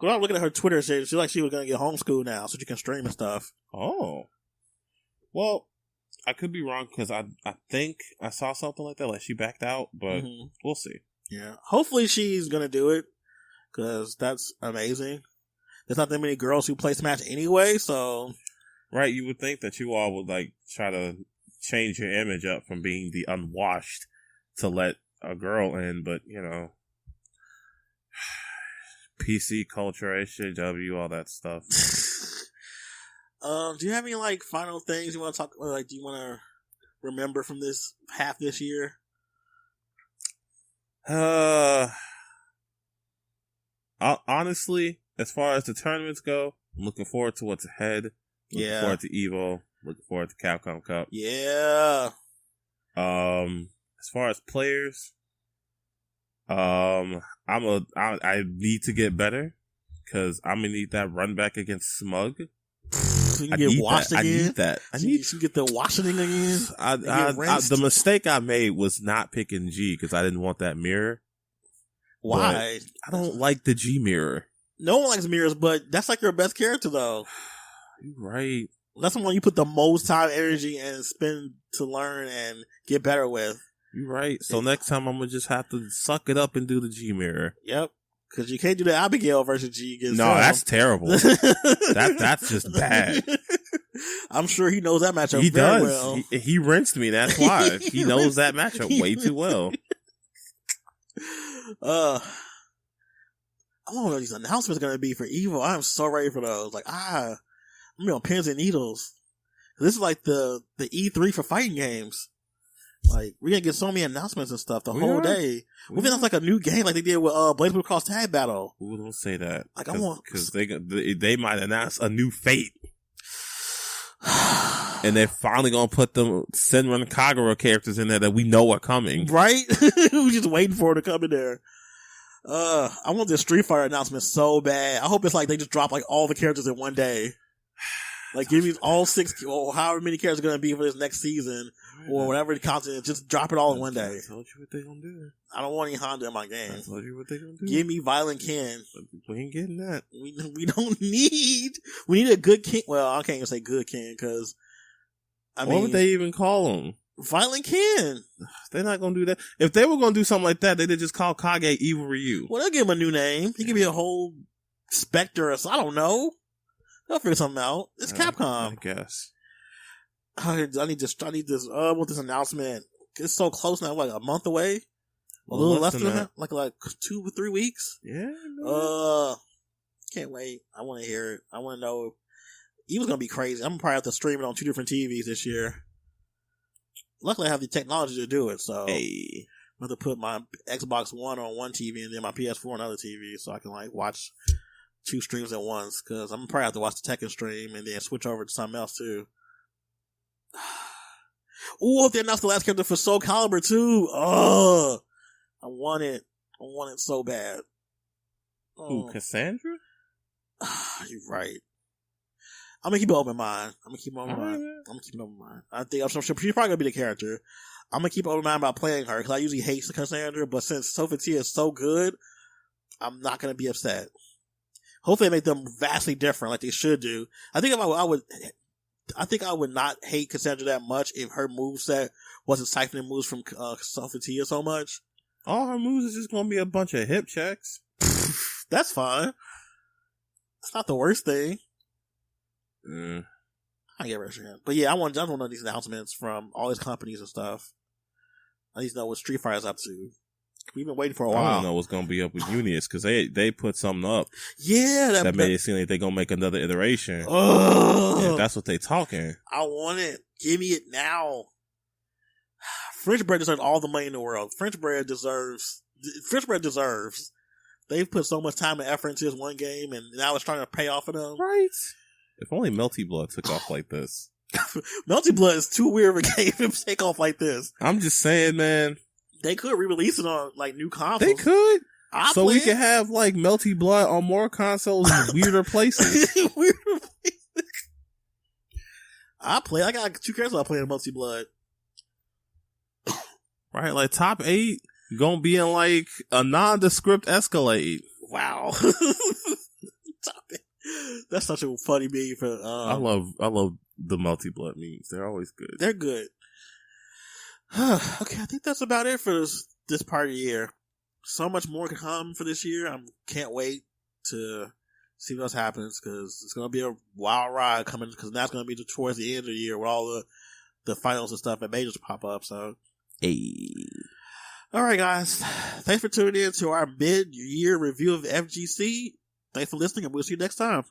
go out looking at her Twitter. She was gonna get homeschooled now, so she can stream and stuff. Oh, well, I could be wrong because I think I saw something like that. Like she backed out, but we'll see. Yeah, hopefully she's gonna do it because that's amazing. There's not that many girls who play Smash anyway, so right. You would think that you all would like try to change your image up from being the unwashed to let a girl in, but you know. PC culture, HJW, all that stuff. Do you have any like final things you want to talk? Or, like, do you want to remember from this year? Honestly, as far as the tournaments go, I'm looking forward to what's ahead. Looking forward to EVO. Looking forward to Capcom Cup. Yeah. As far as players. I need to get better because I'm gonna need that run back against Smug. So you can get washed again. I need that. You get the washing again. The mistake I made was not picking G because I didn't want that mirror. Why? I don't like the G mirror. No one likes mirrors, but that's like your best character though. You're right. That's the one you put the most time, energy, and spend to learn and get better with. You're right. So next time I'm gonna just have to suck it up and do the G mirror. Yep. Because you can't do the Abigail versus G against No, that's terrible. That's just bad. I'm sure he knows that matchup he very does. well. He rinsed me. That's why. He knows that matchup way too well. I don't know what these announcements are going to be for EVO. I'm so ready for those. Like, I'm on pins and needles. This is like the E3 for fighting games. Like, we're gonna get so many announcements and stuff the whole day. We think that's like a new game like they did with Blade Cross Tag Battle. Ooh, don't say that. Like, I want... Because they might announce a new fate. And they're finally gonna put the Senran and Kagura characters in there that we know are coming. Right? We're just waiting for it to come in there. I want this Street Fighter announcement so bad. I hope it's like they just drop like all the characters in one day. Like, give me all 6, or however many characters are going to be for this next season, or whatever the content is. Just drop it all in one day. I told you what they going to do. I don't want any Honda in my game. I told you what they going to do. Give me Violent Ken. We ain't getting that. We don't need... We need a good Ken. Well, I can't even say good Ken, because... What would they even call him? Violent Ken. They're not going to do that. If they were going to do something like that, they'd just call Kage Evil Ryu. Well, they'll give him a new name. He could be a whole Spectre or something. I don't know. They'll figure something out. It's Capcom. I guess. I need this. I want this announcement. It's so close now. Like a month away. A little less than that. Like 2 or 3 weeks. Yeah. Man. Can't wait. I want to hear it. I want to know. It was gonna be crazy. I'm probably have to stream it on 2 different TVs this year. Luckily, I have the technology to do it. So hey. I'm going to put my Xbox One on one TV and then my PS4 on another TV, so I can like watch 2 streams at once, because I'm probably have to watch the Tekken stream and then switch over to something else too. Ooh, they announced the last character for Soul Calibur too. Oh, I want it. I want it so bad. Who, Cassandra? You're right. I'm gonna keep an open mind. I think I'm sure she's probably gonna be the character. I'm gonna keep an open mind about playing her, because I usually hate Cassandra, but since Sophia is so good, I'm not gonna be upset. Hopefully they make them vastly different, like they should do. I think I would not hate Cassandra that much if her moveset wasn't siphoning moves from Sophia so much. All her moves is just gonna be a bunch of hip checks. That's fine. It's not the worst thing. I get rid of him. But yeah, I want to know these announcements from all these companies and stuff. I need to know what Street Fighter's up to. We've been waiting for a while. I don't know what's going to be up with Unius, because they put something up. Yeah. That made it seem like they're going to make another iteration. Oh. That's what they talking. I want it. Give me it now. French Bread deserves all the money in the world. French Bread deserves. They've put so much time and effort into this one game, and now it's trying to pay off for them. Right. If only Melty Blood took off like this. Melty Blood is too weird of a game to take off like this. I'm just saying, man. They could re-release it on like new consoles. They could. So we can could have like Melty Blood on more consoles in weirder places. I play. I got 2 characters I play in Melty Blood. Right, like top 8. You're gonna be in like a nondescript Escalade. Wow. That's such a funny meme for. I love the multi-blood memes. They're always good. They're good. Okay, I think that's about it for this part of the year. So much more to come for this year. I can't wait to see what happens because it's going to be a wild ride coming because now it's going to be towards the end of the year with all the finals and stuff and majors pop up. So, hey. All right, guys. Thanks for tuning in to our mid-year review of FGC. Thanks for listening, and we'll see you next time.